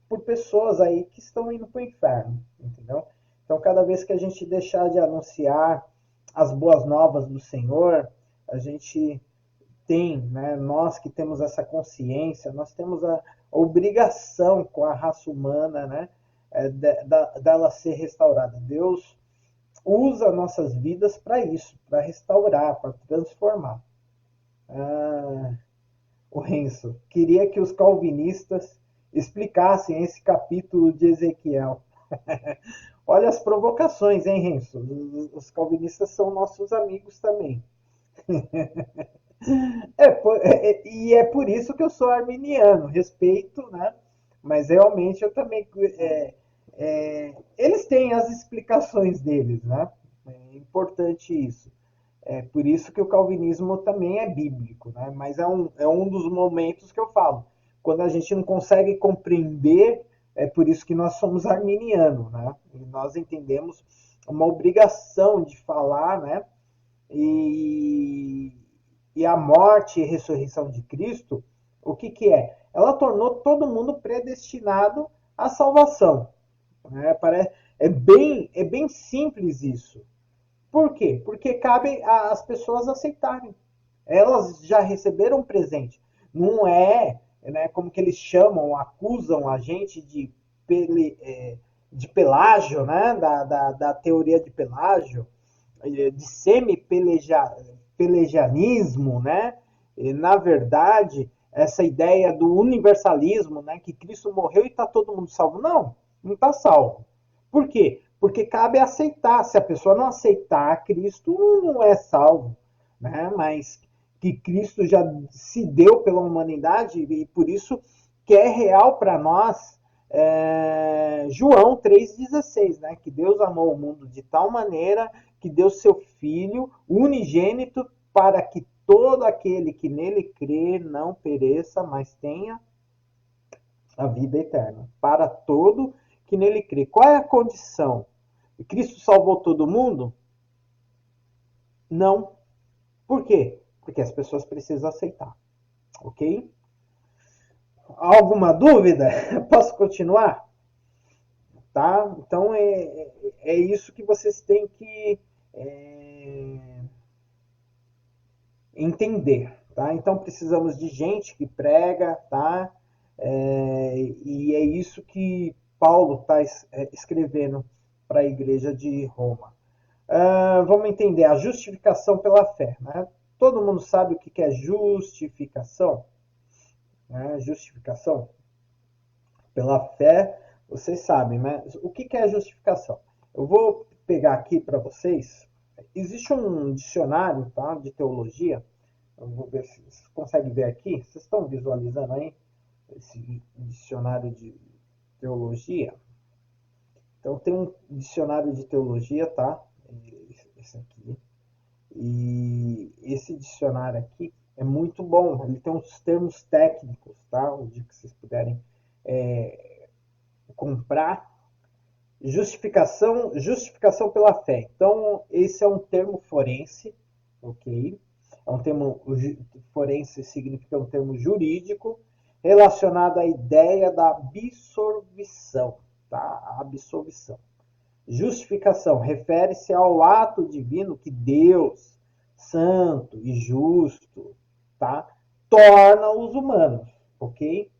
por pessoas aí que estão indo para o inferno, entendeu? Então, cada vez que a gente deixar de anunciar as boas novas do Senhor, a gente tem, né, nós que temos essa consciência, nós temos a obrigação com a raça humana, né, dela ser restaurada. Deus usa nossas vidas para isso, para restaurar, para transformar. Ah, o Renzo queria que os calvinistas explicassem esse capítulo de Ezequiel. Olha as provocações, hein, Renzo? Os calvinistas são nossos amigos também. E é por isso que eu sou arminiano, respeito, né? Mas realmente eu também. Eles têm as explicações deles, né? É importante isso. É por isso que o calvinismo também é bíblico, né? Mas é um dos momentos que eu falo. Quando a gente não consegue compreender, é por isso que nós somos arminianos, né? E nós entendemos uma obrigação de falar, né? E, e a morte e ressurreição de Cristo, o que, que é? Ela tornou todo mundo predestinado à salvação. Né? É bem simples isso. Por quê? Porque cabe às pessoas aceitarem. Elas já receberam um presente. Não é, né, como que eles chamam, acusam a gente de pelágio, né, da teoria de pelágio, de semi-pelagianismo, né? E, na verdade, essa ideia do universalismo, né, que Cristo morreu e está todo mundo salvo. Não está salvo. Por quê? Porque cabe aceitar. Se a pessoa não aceitar Cristo, não é salvo. Né? Mas que Cristo já se deu pela humanidade e por isso que é real para nós João 3,16, né? Que Deus amou o mundo de tal maneira que deu seu Filho unigênito para que todo aquele que nele crê não pereça, mas tenha a vida eterna. Para todo que nele crê. Qual é a condição? Cristo salvou todo mundo? Não. Por quê? Porque as pessoas precisam aceitar. Ok? Alguma dúvida? Posso continuar? Tá? Então é isso que vocês têm que entender. Tá? Então precisamos de gente que prega, tá? E é isso que Paulo está escrevendo para a igreja de Roma. Vamos entender a justificação pela fé. Né? Todo mundo sabe o que é justificação? Né? Justificação pela fé, vocês sabem, né? O que é justificação? Eu vou pegar aqui para vocês. Existe um dicionário, tá, de teologia. Eu vou ver se vocês conseguem ver aqui. Vocês estão visualizando aí esse dicionário de teologia? Então tem um dicionário de teologia, tá? Esse aqui. E esse dicionário aqui é muito bom. Ele tem uns termos técnicos, tá? O dia que vocês puderem comprar. Justificação pela fé. Então, esse é um termo forense, ok? É um termo forense, significa um termo jurídico relacionado à ideia da absolvição, tá? A absolvição. Justificação refere-se ao ato divino que Deus, santo e justo, tá? Torna os humanos, ok?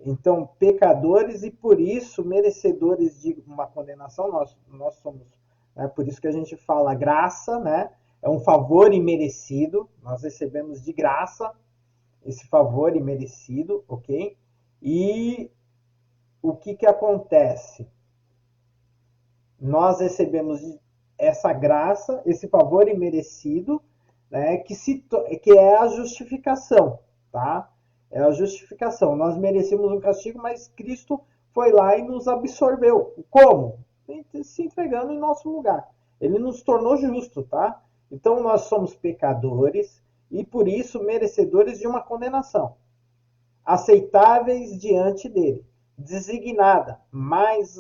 Então, pecadores e por isso merecedores de uma condenação, nós somos. Né? Por isso que a gente fala graça, né? É um favor imerecido, nós recebemos de graça esse favor imerecido, ok? E o que acontece? Nós recebemos essa graça, esse favor imerecido, né? Que é a justificação, tá? É a justificação. Nós merecemos um castigo, mas Cristo foi lá e nos absorveu. Como? Se entregando em nosso lugar. Ele nos tornou justo, tá? Então nós somos pecadores e por isso merecedores de uma condenação. Aceitáveis diante dele. Designada, mais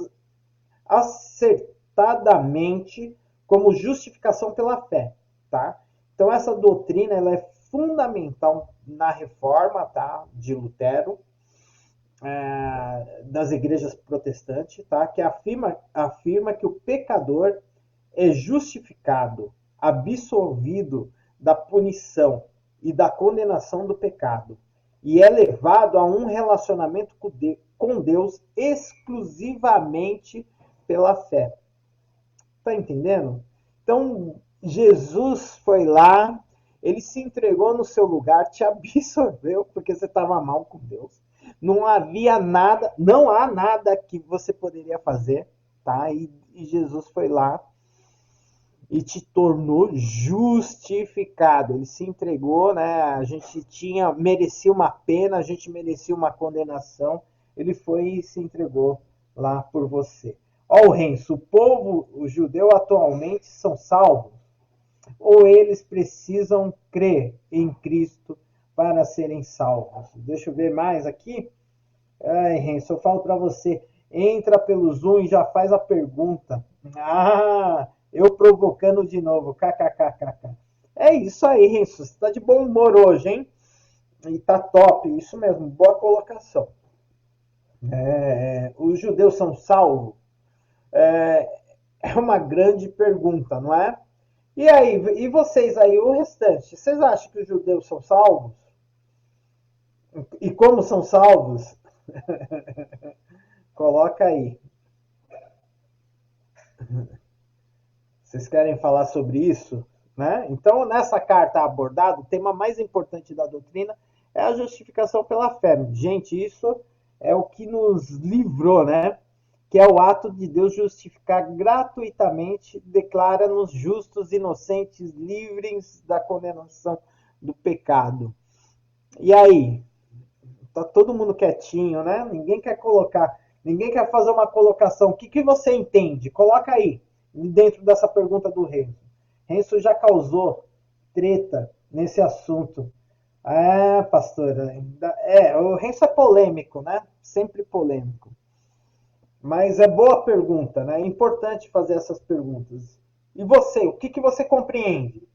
acertadamente como justificação pela fé, tá? Então essa doutrina ela é fundamental na reforma, tá, de Lutero, das igrejas protestantes, tá, que afirma que o pecador é justificado, absolvido da punição e da condenação do pecado e é levado a um relacionamento com Deus exclusivamente pela fé. Tá entendendo? Então, Jesus foi lá, ele se entregou no seu lugar, te absorveu porque você estava mal com Deus. Não havia nada, não há nada que você poderia fazer, tá? E Jesus foi lá e te tornou justificado. Ele se entregou, né? A gente merecia uma pena, a gente merecia uma condenação. Ele foi e se entregou lá por você. Ó, o Renzo, o povo o judeu atualmente são salvos? ou eles precisam crer em Cristo para serem salvos? Deixa eu ver mais aqui. Ai, Renzo, eu falo para você, entra pelo Zoom e já faz a pergunta. Ah, eu provocando de novo. KKKKK. É isso aí, Renzo. Você está de bom humor hoje, hein? E tá top, isso mesmo, boa colocação. Os judeus são salvos? É uma grande pergunta, não é? E aí, e vocês aí, o restante? Vocês acham que os judeus são salvos? E como são salvos? Coloca aí. Vocês querem falar sobre isso? Né? Então, nessa carta abordada, o tema mais importante da doutrina é a justificação pela fé. Gente, isso é o que nos livrou, né? Que é o ato de Deus justificar gratuitamente, declara-nos justos, inocentes, livres da condenação do pecado. E aí? Tá todo mundo quietinho, né? Ninguém quer fazer uma colocação. O que você entende? Coloca aí, dentro dessa pergunta do Renzo. Renzo já causou treta nesse assunto. Ah, pastora, o Renzo é polêmico, né? Sempre polêmico. Mas é boa pergunta, né? É importante fazer essas perguntas. E você, o que você compreende?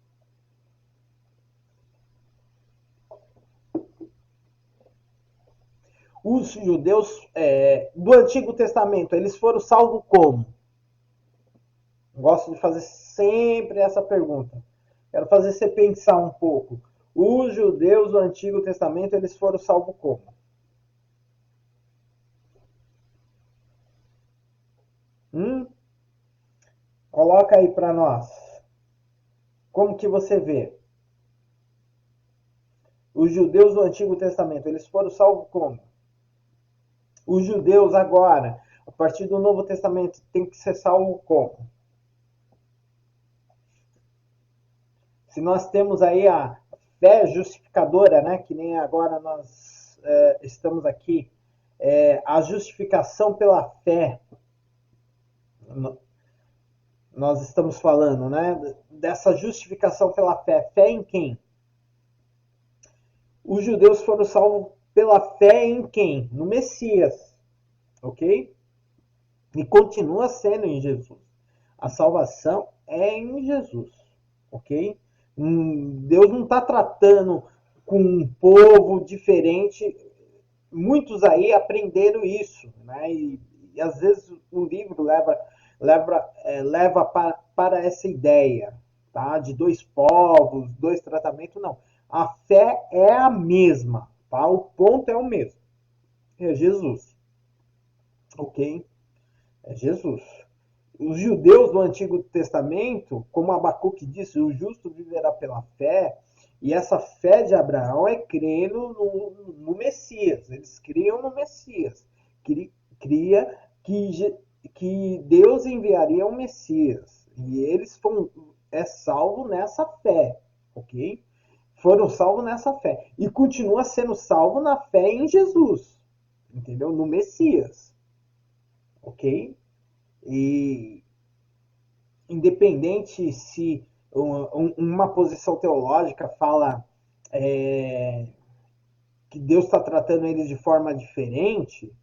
Os judeus do Antigo Testamento, eles foram salvos como? Gosto de fazer sempre essa pergunta. Quero fazer você pensar um pouco. Os judeus do Antigo Testamento, eles foram salvos como? Hum? Coloca aí para nós. Como que você vê? Os judeus do Antigo Testamento, eles foram salvos como? Os judeus agora, a partir do Novo Testamento, tem que ser salvo como? Se nós temos aí a fé justificadora, né, que nem agora nós estamos aqui, a justificação pela fé, nós estamos falando, né, dessa justificação pela fé. Fé em quem? Os judeus foram salvos pela fé em quem? No Messias, ok? E continua sendo em Jesus. A salvação é em Jesus, ok? Deus não está tratando com um povo diferente. Muitos aí aprenderam isso, né? E às vezes o livro leva para essa ideia, tá? De dois povos, dois tratamentos, não. A fé é a mesma, tá? O ponto é o mesmo. É Jesus, ok? É Jesus. Os judeus do Antigo Testamento, como Abacuque disse, o justo viverá pela fé, e essa fé de Abraão é crendo no Messias. Eles criam no Messias. Cria que Deus enviaria um Messias. E eles foram salvos nessa fé, ok? Foram salvos nessa fé. E continua sendo salvo na fé em Jesus, entendeu? No Messias, ok? E independente se uma posição teológica fala que Deus está tratando eles de forma diferente,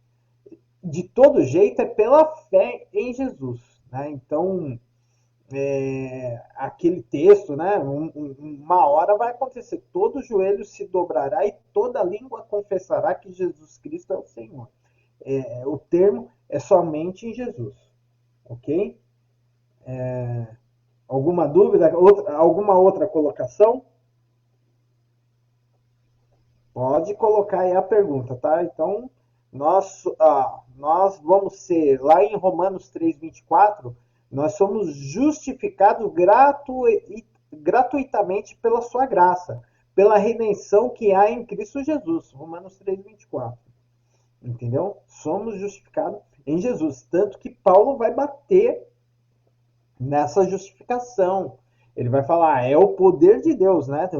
de todo jeito é pela fé em Jesus. Né? Então, aquele texto, né? Uma hora vai acontecer, todo joelho se dobrará e toda língua confessará que Jesus Cristo é o Senhor. O termo é somente em Jesus, ok? Alguma dúvida? Alguma outra colocação? Pode colocar aí a pergunta, tá? Então, nós vamos ser, lá em Romanos 3:24, nós somos justificados gratuitamente pela sua graça, pela redenção que há em Cristo Jesus. Romanos 3:24. Entendeu? Somos justificados em Jesus. Tanto que Paulo vai bater nessa justificação. Ele vai falar, é o poder de Deus, né?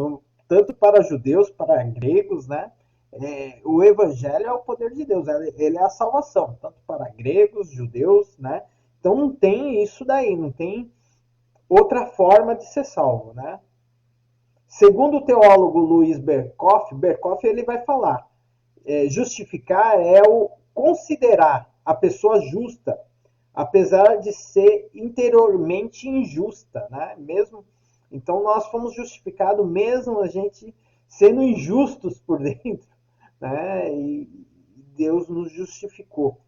Tanto para judeus, para gregos, né? O evangelho é o poder de Deus, ele é a salvação, tanto para gregos, judeus, né? Então não tem isso daí, não tem outra forma de ser salvo, né? Segundo o teólogo Luiz Berkoff ele vai falar, justificar é o considerar a pessoa justa, apesar de ser interiormente injusta, né? Mesmo, então nós fomos justificados mesmo a gente sendo injustos por dentro, né? E Deus nos justificou.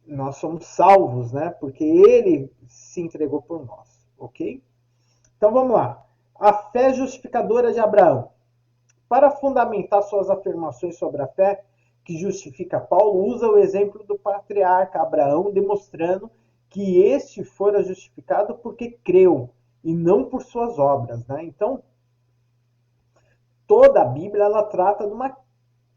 Nós somos salvos, né? Porque Ele se entregou por nós, ok? Então vamos lá. A fé justificadora de Abraão. Para fundamentar suas afirmações sobre a fé que justifica Paulo, usa o exemplo do patriarca Abraão, demonstrando que este fora justificado porque creu e não por suas obras, né? Então, toda a Bíblia ela trata de uma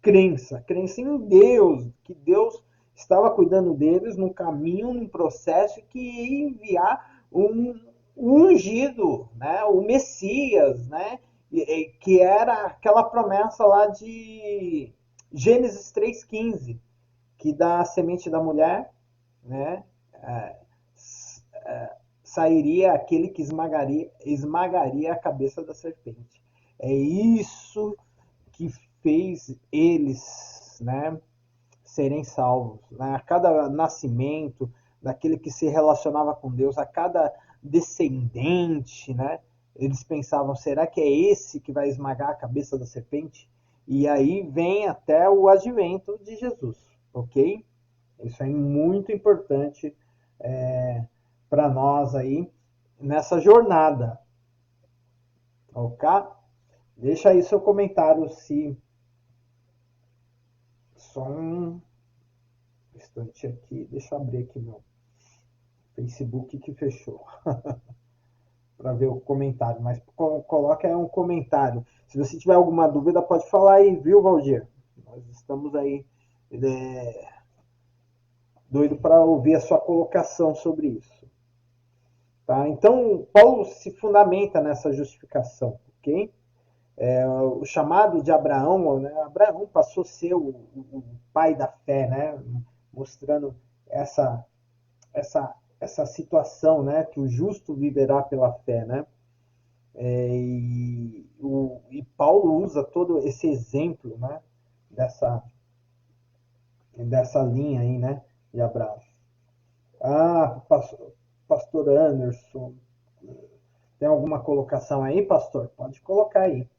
crença em Deus, que Deus estava cuidando deles num caminho, num processo que ia enviar um ungido, né? O Messias, né? Que era aquela promessa lá de Gênesis 3,15, que da semente da mulher, né? É, sairia aquele que esmagaria a cabeça da serpente. É isso que fez eles, né, serem salvos, né? A cada nascimento daquele que se relacionava com Deus, a cada descendente, né? Eles pensavam, será que é esse que vai esmagar a cabeça da serpente? E aí vem até o advento de Jesus, ok? Isso é muito importante para nós aí nessa jornada, ok? Deixa aí seu comentário se só um instante aqui, deixa eu abrir aqui meu Facebook que fechou para ver o comentário, mas coloca aí um comentário. Se você tiver alguma dúvida, pode falar aí, viu, Valdir? Nós estamos aí doido para ouvir a sua colocação sobre isso. Tá? Então, Paulo se fundamenta nessa justificação, ok? O chamado de Abraão, né? Abraão passou a ser o pai da fé, né? Mostrando essa situação, né? Que o justo viverá pela fé, né? E Paulo usa todo esse exemplo, né? Dessa linha aí, né? De Abraão. Ah, pastor Anderson, tem alguma colocação aí, pastor? Pode colocar aí,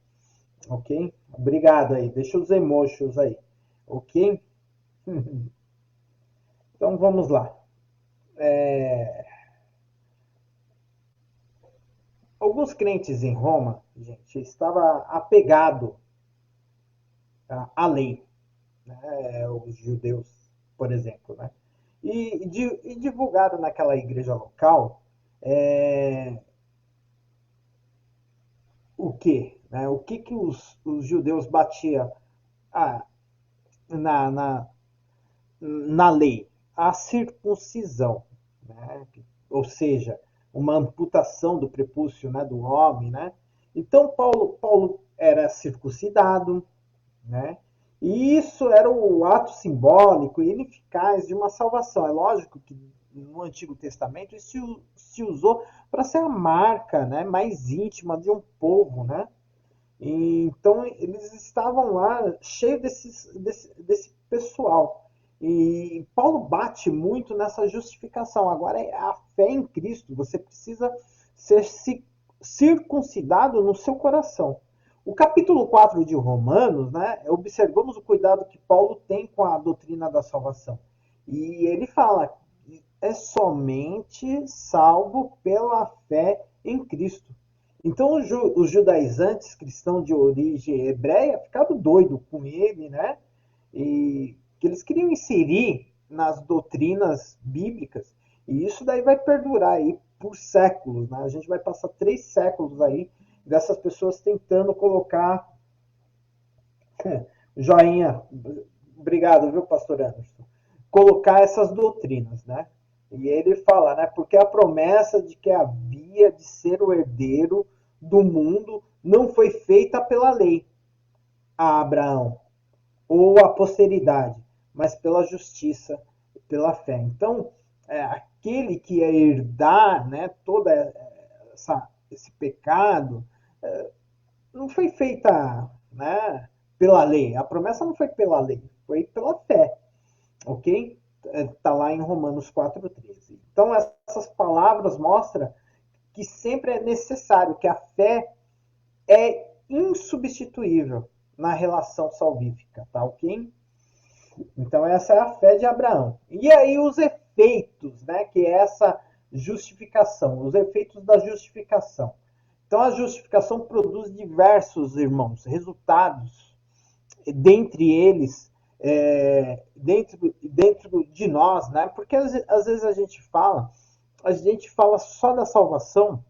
ok? Obrigado aí. Deixa os emojis aí, ok? Então vamos lá. Alguns crentes em Roma, gente, estava apegado à lei, né? Os judeus, por exemplo, né? E divulgaram naquela igreja local é, o que? Né? O que os judeus batiam ah, na, na, na lei? A circuncisão, né? Ou seja, uma amputação do prepúcio, né, do homem, né? Então Paulo era circuncidado, né? E isso era o ato simbólico e ineficaz de uma salvação. É lógico que no Antigo Testamento isso se usou para ser a marca, né, mais íntima de um povo, né? E, então eles estavam lá cheios desse pessoal. E Paulo bate muito nessa justificação. Agora é a fé em Cristo. Você precisa ser circuncidado no seu coração. O capítulo 4 de Romanos, né, observamos o cuidado que Paulo tem com a doutrina da salvação. E ele fala, é somente salvo pela fé em Cristo. Então os judaizantes cristãos de origem hebreia ficaram doidos com ele, né? E que eles queriam inserir nas doutrinas bíblicas. E isso daí vai perdurar aí por séculos, né? A gente vai passar 3 séculos aí dessas pessoas tentando colocar joinha. Obrigado, viu, pastor Anderson? Colocar essas doutrinas, né? E ele fala, né? Porque a promessa de que havia de ser o herdeiro do mundo não foi feita pela lei a Abraão ou a posteridade, mas pela justiça, pela fé. Então, aquele que ia herdar, né, todo esse pecado, não foi feita, né, pela lei. A promessa não foi pela lei, foi pela fé, ok? Está lá em Romanos 4,13. Então, essas palavras mostram que sempre é necessário, que a fé é insubstituível na relação salvífica, tá ok? Então, essa é a fé de Abraão. E aí, os efeitos, né, que é essa justificação, os efeitos da justificação. Então, a justificação produz diversos, irmãos, resultados, dentre eles, dentro de nós, né? Porque às vezes a gente fala só da salvação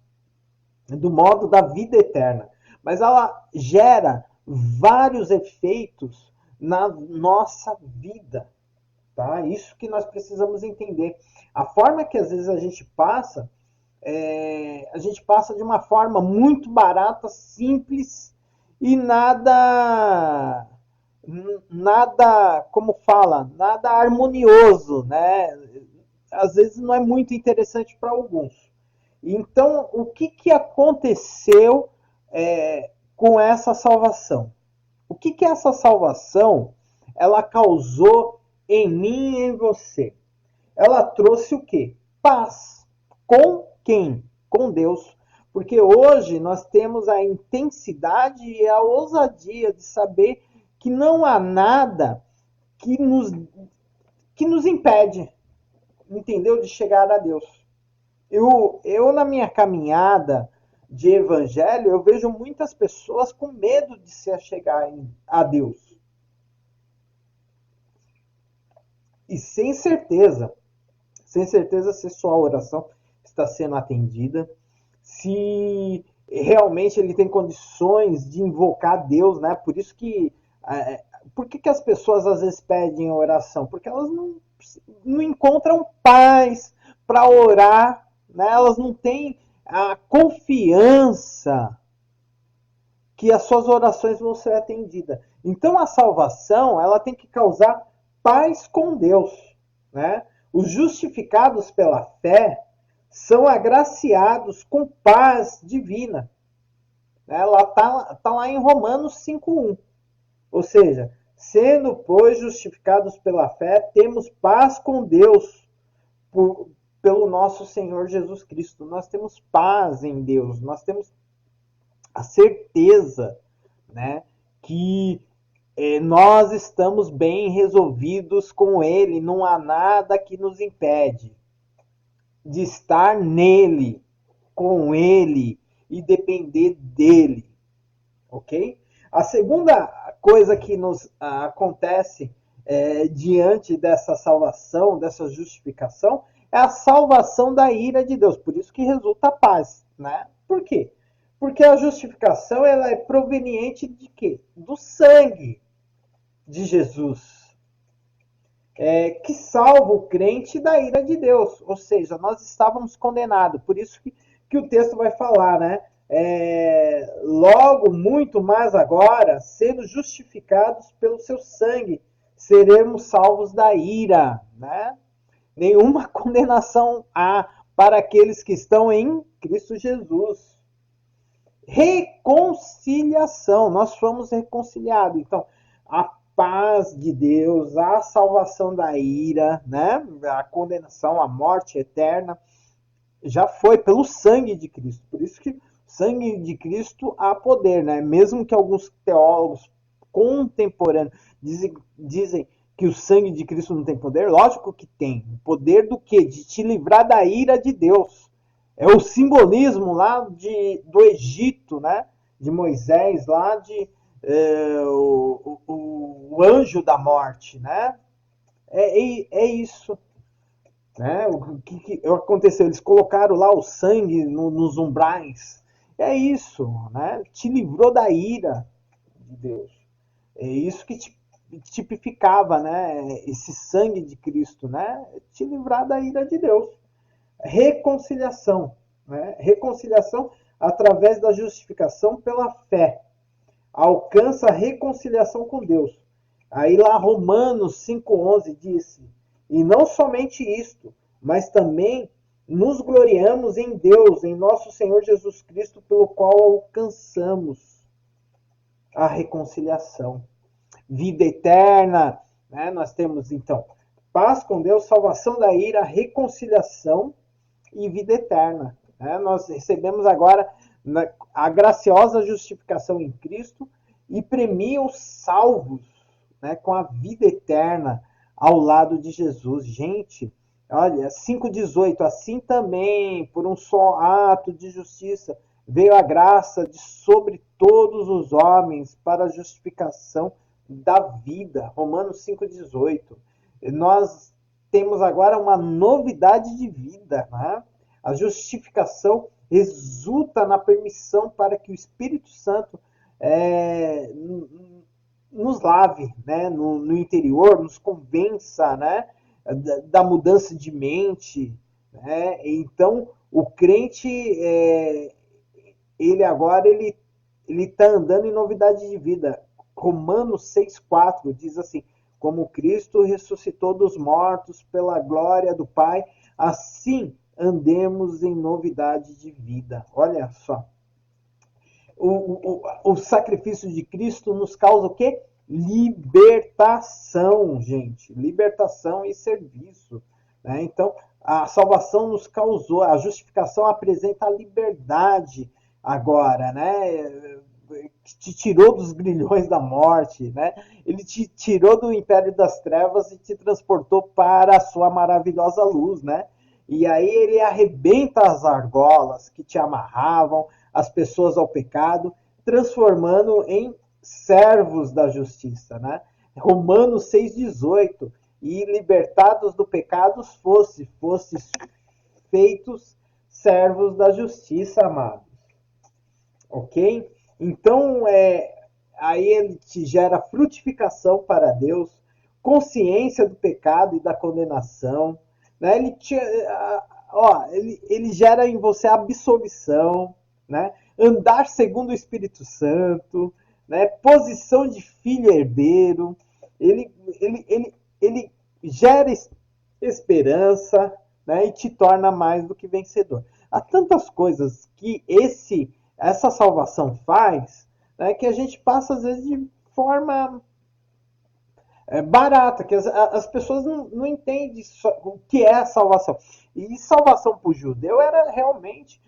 do modo da vida eterna, mas ela gera vários efeitos na nossa vida, tá? Isso que nós precisamos entender. A forma que às vezes a gente passa de uma forma muito barata, simples e como fala, nada harmonioso, né? Às vezes não é muito interessante para alguns. Então, o que aconteceu com essa salvação? O que essa salvação ela causou em mim e em você? Ela trouxe o quê? Paz. Com quem? Com Deus. Porque hoje nós temos a intensidade e a ousadia de saber que não há nada que nos impede, entendeu? De chegar a Deus. Eu na minha caminhada de evangelho, eu vejo muitas pessoas com medo de se achegar a Deus. E sem certeza se sua oração está sendo atendida, se realmente ele tem condições de invocar Deus, né? Por isso que por que as pessoas às vezes pedem oração? Porque elas não encontram paz para orar, né? Elas não têm a confiança que as suas orações vão ser atendidas. Então a salvação, ela tem que causar paz com Deus, né? Os justificados pela fé são agraciados com paz divina. Ela está lá em Romanos 5:1. Ou seja, sendo, pois, justificados pela fé, temos paz com Deus pelo nosso Senhor Jesus Cristo. Nós temos paz em Deus. Nós temos a certeza, né, que nós estamos bem resolvidos com Ele. Não há nada que nos impede de estar nele, com Ele e depender dele, ok? A segunda coisa que nos acontece diante dessa salvação, dessa justificação, é a salvação da ira de Deus. Por isso que resulta a paz, né? Por quê? Porque a justificação ela é proveniente de quê? Do sangue de Jesus, que salva o crente da ira de Deus. Ou seja, nós estávamos condenados. Por isso que o texto vai falar, né? Logo, muito mais agora, sendo justificados pelo seu sangue, seremos salvos da ira, né? Nenhuma condenação há para aqueles que estão em Cristo Jesus. Reconciliação, nós fomos reconciliados. Então, a paz de Deus, a salvação da ira, né? A condenação, a morte eterna, já foi pelo sangue de Cristo. Por isso que sangue de Cristo há poder, né? Mesmo que alguns teólogos contemporâneos dizem que o sangue de Cristo não tem poder, lógico que tem. O poder do quê? De te livrar da ira de Deus. É o simbolismo lá do Egito, né? De Moisés, lá o anjo da morte, né? É isso. Né? O que aconteceu? Eles colocaram lá o sangue nos umbrais. É isso, né? Te livrou da ira de Deus. É isso que tipificava, né? Esse sangue de Cristo, né? Te livrar da ira de Deus. Reconciliação, né? Reconciliação através da justificação pela fé. Alcança a reconciliação com Deus. Aí lá Romanos 5:11 diz: e não somente isto, mas também nos gloriamos em Deus, em nosso Senhor Jesus Cristo, pelo qual alcançamos a reconciliação. Vida eterna, né? Nós temos então paz com Deus, salvação da ira, reconciliação e vida eterna. Né? Nós recebemos agora a graciosa justificação em Cristo e premia os salvos, né, com a vida eterna ao lado de Jesus. Gente, olha, 5,18, assim também, por um só ato de justiça, veio a graça de sobre todos os homens para a justificação da vida. Romanos 5,18. Nós temos agora uma novidade de vida, né? A justificação resulta na permissão para que o Espírito Santo nos lave, né, no interior, nos convença, né, da mudança de mente. Né? Então, o crente, ele agora ele está andando em novidade de vida. Romanos 6,4 diz assim: como Cristo ressuscitou dos mortos pela glória do Pai, assim andemos em novidade de vida. Olha só. O sacrifício de Cristo nos causa o quê? Libertação, gente. Libertação e serviço. Né? Então, a salvação nos causou, a justificação apresenta a liberdade agora, né? Te tirou dos grilhões da morte, né? Ele te tirou do império das trevas e te transportou para a sua maravilhosa luz, né? E aí ele arrebenta as argolas que te amarravam, as pessoas ao pecado, transformando em servos da justiça, né? Romanos 6,18, e libertados do pecado fostes feitos servos da justiça, amados. Ok? Então, aí ele te gera frutificação para Deus, consciência do pecado e da condenação, né? Ele gera em você absolvição, né? Andar segundo o Espírito Santo, né? Posição de filho herdeiro, ele gera esperança, né? E te torna mais do que vencedor. Há tantas coisas que essa salvação faz, né, que a gente passa às vezes de forma barata, que as pessoas não entendem o que é a salvação. E salvação para o judeu era realmente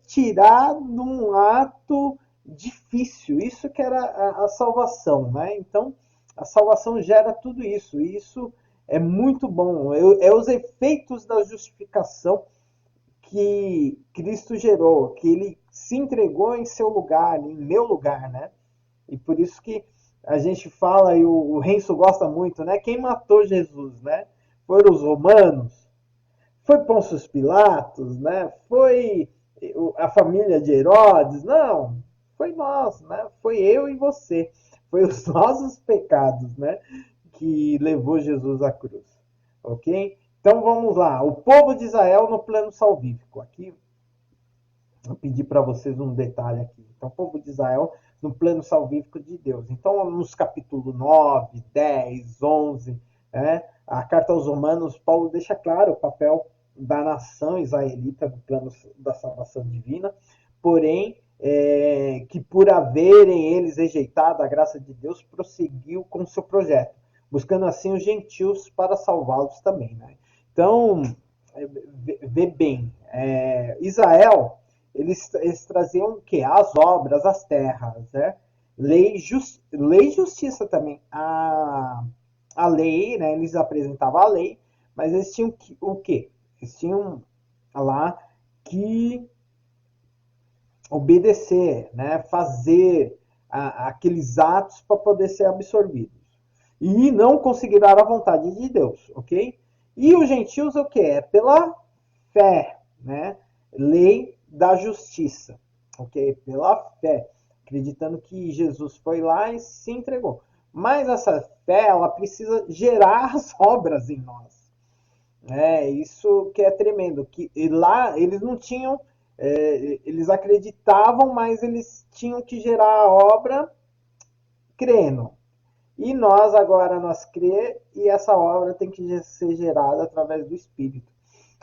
tirar de um ato difícil. Isso que era a salvação. Né? Então, a salvação gera tudo isso. E isso é muito bom. É os efeitos da justificação que Cristo gerou, que ele se entregou em seu lugar, em meu lugar, né? E por isso que a gente fala, e o Renzo gosta muito, né? Quem matou Jesus, né? Foram os romanos? Foi Pôncio Pilatos, né? Foi a família de Herodes? Não, foi nós, né? Foi eu e você. Foi os nossos pecados, né? Que levou Jesus à cruz, ok? Então vamos lá, o povo de Israel no plano salvífico. Aqui vou pedir para vocês um detalhe aqui. Então, o povo de Israel no plano salvífico de Deus. Então, nos capítulos 9, 10, 11, a carta aos Romanos, Paulo deixa claro o papel da nação israelita no plano da salvação divina, porém, que por haverem eles rejeitado a graça de Deus, prosseguiu com seu projeto, buscando assim os gentios para salvá-los também. Né? Então, vê bem, Israel, eles traziam o quê? As obras, as terras, né? Lei e justiça também. A lei, né? Eles apresentavam a lei, mas eles tinham o quê? Eles tinham lá que obedecer, né? Fazer aqueles atos para poder ser absorvidos. E não conseguiram a vontade de Deus, ok? E os gentios o que? É pela fé, né? Lei da justiça, ok? Pela fé, acreditando que Jesus foi lá e se entregou. Mas essa fé, ela precisa gerar as obras em nós. Isso que é tremendo, que lá eles não tinham, eles acreditavam, mas eles tinham que gerar a obra crendo. E nós agora nós crê e essa obra tem que ser gerada através do Espírito.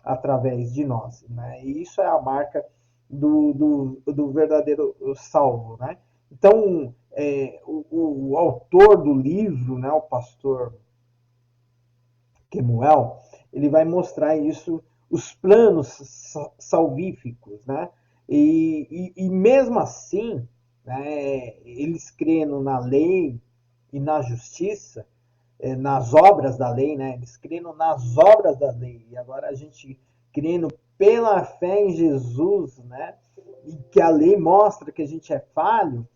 através de nós, né? E isso é a marca do verdadeiro salvo, né? Então, o autor do livro, né, o pastor Kemuel, ele vai mostrar isso, os planos salvíficos, né? E mesmo assim, né, eles crendo na lei e na justiça, nas obras da lei, né? Eles crendo nas obras da lei. E agora a gente crendo pela fé em Jesus, né? E que a lei mostra que a gente é falho,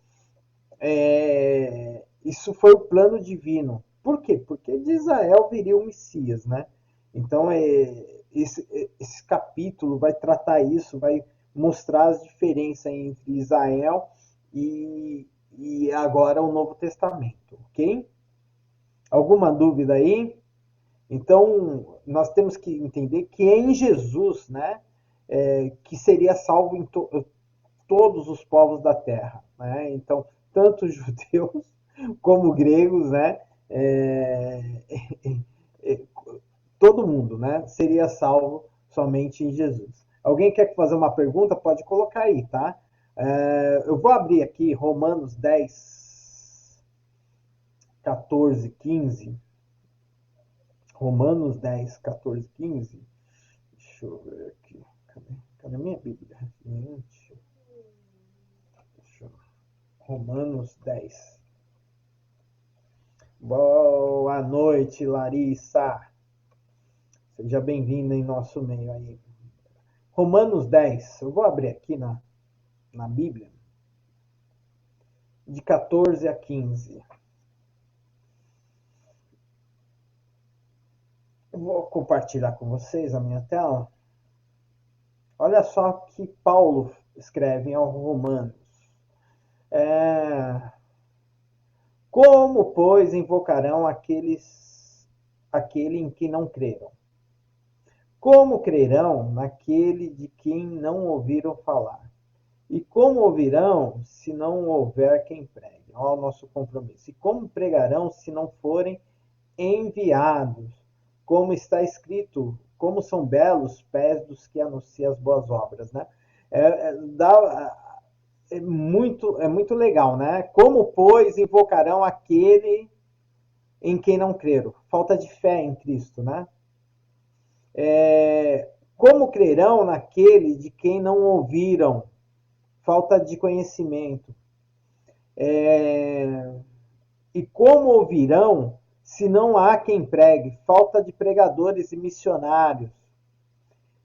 isso foi o plano divino. Por quê? Porque de Israel viria o Messias, né? Então, esse capítulo vai tratar isso, vai mostrar as diferenças entre Israel e agora o Novo Testamento, ok? Alguma dúvida aí? Então, nós temos que entender que é em Jesus, né, que seria salvo em todos os povos da terra, né? Então, tanto judeus como gregos, né, é, é, todo mundo, né, seria salvo somente em Jesus. Alguém quer fazer uma pergunta? Pode colocar aí, tá? Eu vou abrir aqui Romanos 10, 14, 15. Romanos 10, 14, 15. Deixa eu ver aqui. Cadê minha Bíblia? Gente. Romanos 10. Boa noite, Larissa. Seja bem-vinda em nosso meio aí. Romanos 10. Eu vou abrir aqui na Bíblia. De 14 a 15. Eu vou compartilhar com vocês a minha tela. Olha só o que Paulo escreve aos Romanos. Como, pois, invocarão aquele em que não creram? Como crerão naquele de quem não ouviram falar? E como ouvirão se não houver quem pregue? Olha o nosso compromisso. E como pregarão se não forem enviados? Como está escrito, como são belos os pés dos que anunciam as boas obras, né? É muito legal, né? Como, pois, invocarão aquele em quem não creram? Falta de fé em Cristo, né? Como crerão naquele de quem não ouviram? Falta de conhecimento. E como ouvirão se não há quem pregue? Falta de pregadores e missionários.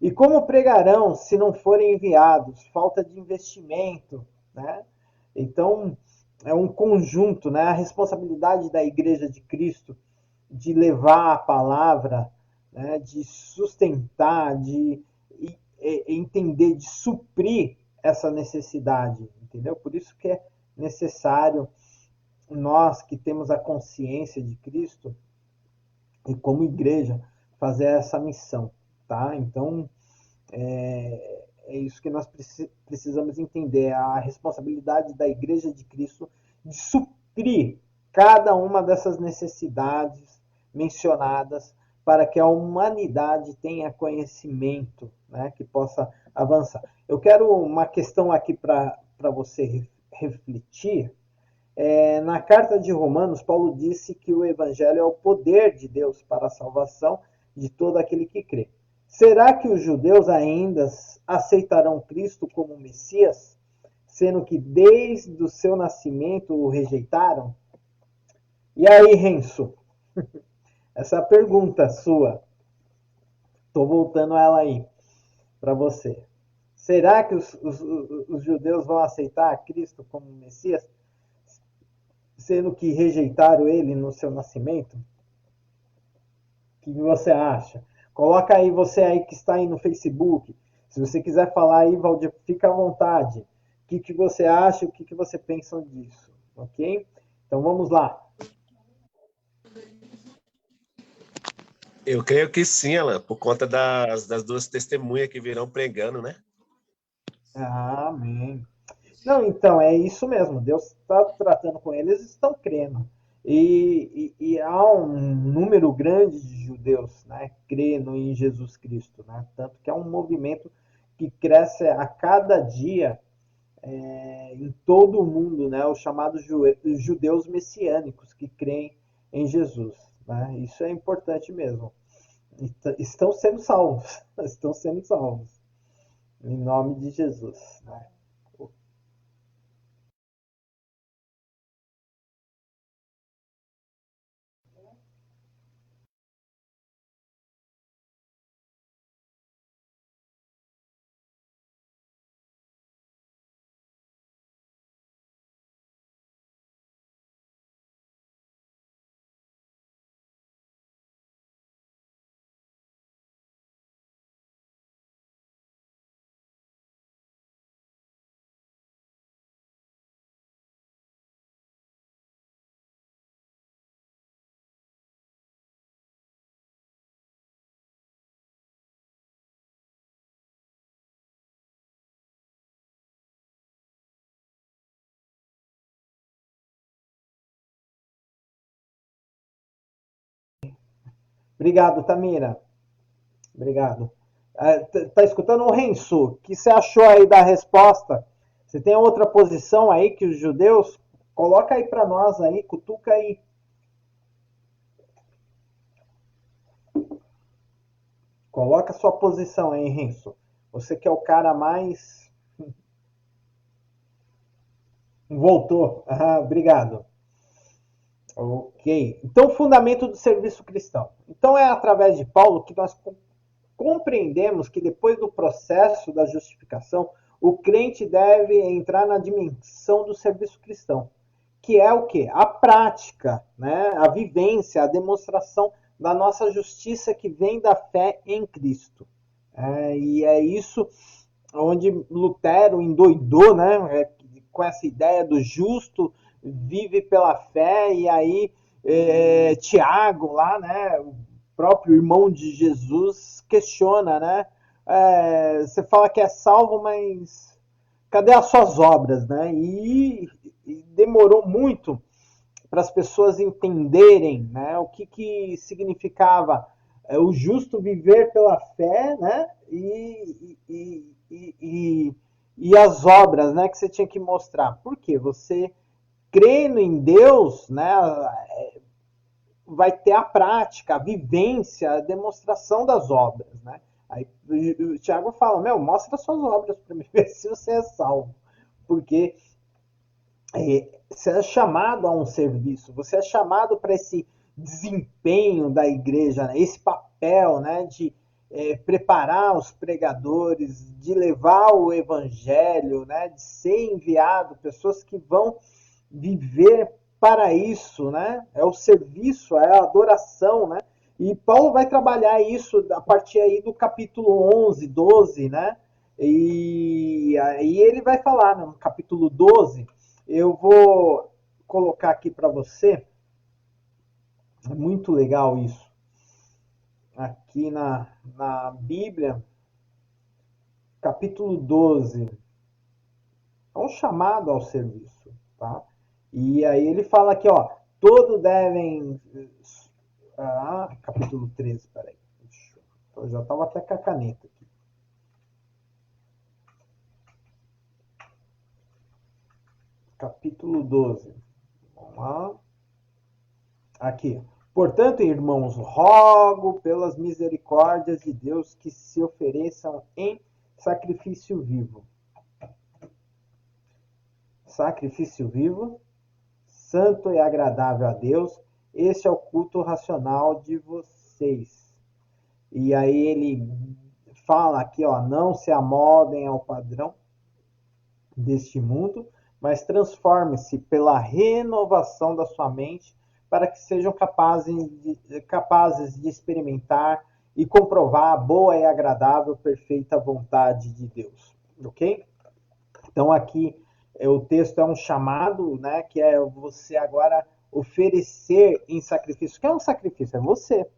E como pregarão se não forem enviados? Falta de investimento, né? Então, é um conjunto, né? A responsabilidade da Igreja de Cristo de levar a palavra, né? De sustentar, de entender, de suprir essa necessidade, entendeu? Por isso que é necessário nós que temos a consciência de Cristo e como igreja fazer essa missão, tá? Então, é isso que nós precisamos entender, a responsabilidade da Igreja de Cristo de suprir cada uma dessas necessidades mencionadas para que a humanidade tenha conhecimento, né, que possa avançar. Eu quero uma questão aqui para você refletir. Na carta de Romanos, Paulo disse que o evangelho é o poder de Deus para a salvação de todo aquele que crê. Será que os judeus ainda aceitarão Cristo como Messias, sendo que desde o seu nascimento o rejeitaram? E aí, Renzo? Essa pergunta sua, estou voltando ela aí para você. Será que os judeus vão aceitar Cristo como Messias, sendo que rejeitaram ele no seu nascimento? O que você acha? Coloca aí você aí que está aí no Facebook. Se você quiser falar aí, Valdir, fica à vontade. O que você acha, o que você pensa disso, ok? Então vamos lá. Eu creio que sim, Alan, por conta das duas testemunhas que virão pregando, né? Amém. Não, então, é isso mesmo. Deus está tratando com eles, estão crendo. E há um número grande de judeus, né, crendo em Jesus Cristo, né? Tanto que é um movimento que cresce a cada dia em todo o mundo, né, os chamados judeus messiânicos que creem em Jesus. Né? Isso é importante mesmo. Estão sendo salvos, estão sendo salvos, em nome de Jesus. Né? Obrigado, Tamira. Obrigado. Tá escutando o Renzo? O que você achou aí da resposta? Você tem outra posição aí que os judeus? Coloca aí para nós aí, cutuca aí. Coloca a sua posição aí, Renzo. Você que é o cara mais. Voltou. Ah, obrigado. Ok. Então, o fundamento do serviço cristão. Então, é através de Paulo que nós compreendemos que depois do processo da justificação, o crente deve entrar na dimensão do serviço cristão, que é o quê? A prática, né? A vivência, a demonstração da nossa justiça que vem da fé em Cristo. E é isso onde Lutero endoidou, né? Com essa ideia do justo vive pela fé, e aí Tiago lá, né? O próprio irmão de Jesus questiona, né? Você fala que é salvo, mas cadê as suas obras, né? E demorou muito para as pessoas entenderem, né, o que significava o justo viver pela fé, né, e as obras, né, que você tinha que mostrar. Por quê? Você crendo em Deus, né, vai ter a prática, a vivência, a demonstração das obras, né? Aí o Tiago fala, mostra suas obras para mim ver se você é salvo. Porque você é chamado a um serviço, você é chamado para esse desempenho da igreja, né? Esse papel, né, de preparar os pregadores, de levar o evangelho, né, de ser enviado, pessoas que vão viver para isso, né? É o serviço, é a adoração, né? E Paulo vai trabalhar isso a partir aí do capítulo 11, 12, né? E aí ele vai falar no capítulo 12, eu vou colocar aqui para você, é muito legal isso, aqui na Bíblia, capítulo 12, é um chamado ao serviço, tá? E aí ele fala aqui, ó, todos devem... capítulo 13, peraí. Eu já estava até com a caneta aqui. Capítulo 12. Vamos lá. Aqui. Portanto, irmãos, rogo pelas misericórdias de Deus que se ofereçam em sacrifício vivo. Sacrifício vivo, santo e agradável a Deus. Este é o culto racional de vocês. E aí ele fala aqui, ó, não se amoldem ao padrão deste mundo, mas transforme-se pela renovação da sua mente para que sejam capazes de experimentar e comprovar a boa e agradável, perfeita vontade de Deus. Ok? Então aqui o texto é um chamado, né, que é você agora oferecer em sacrifício. O que é um sacrifício? É você,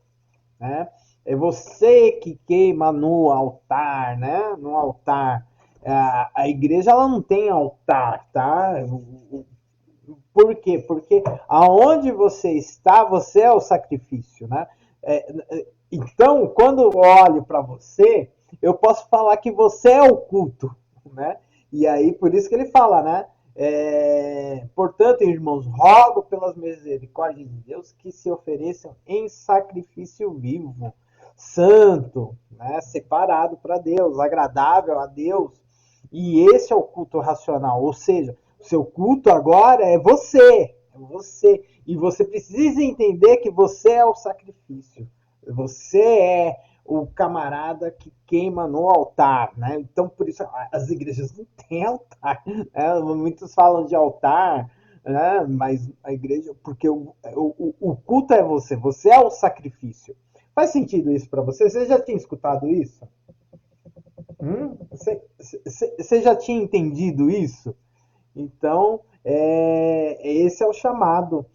né? É você que queima no altar, né? No altar. A igreja ela não tem altar, tá? Por quê? Porque aonde você está, você é o sacrifício, né? Então, quando eu olho para você, eu posso falar que você é o culto, né? E aí, por isso que ele fala, né? Portanto, irmãos, rogo pelas misericórdias de Deus que se ofereçam em sacrifício vivo, santo, né? Separado para Deus, agradável a Deus. E esse é o culto racional, ou seja, o seu culto agora é você, é você. E você precisa entender que você é o sacrifício. Você é o camarada que queima no altar, né? Então, por isso, as igrejas não têm altar. Né? Muitos falam de altar, né? Mas a igreja, porque o culto é você, você é o sacrifício. Faz sentido isso para você? Você já tinha escutado isso? Você já tinha entendido isso? Então, esse é o chamado,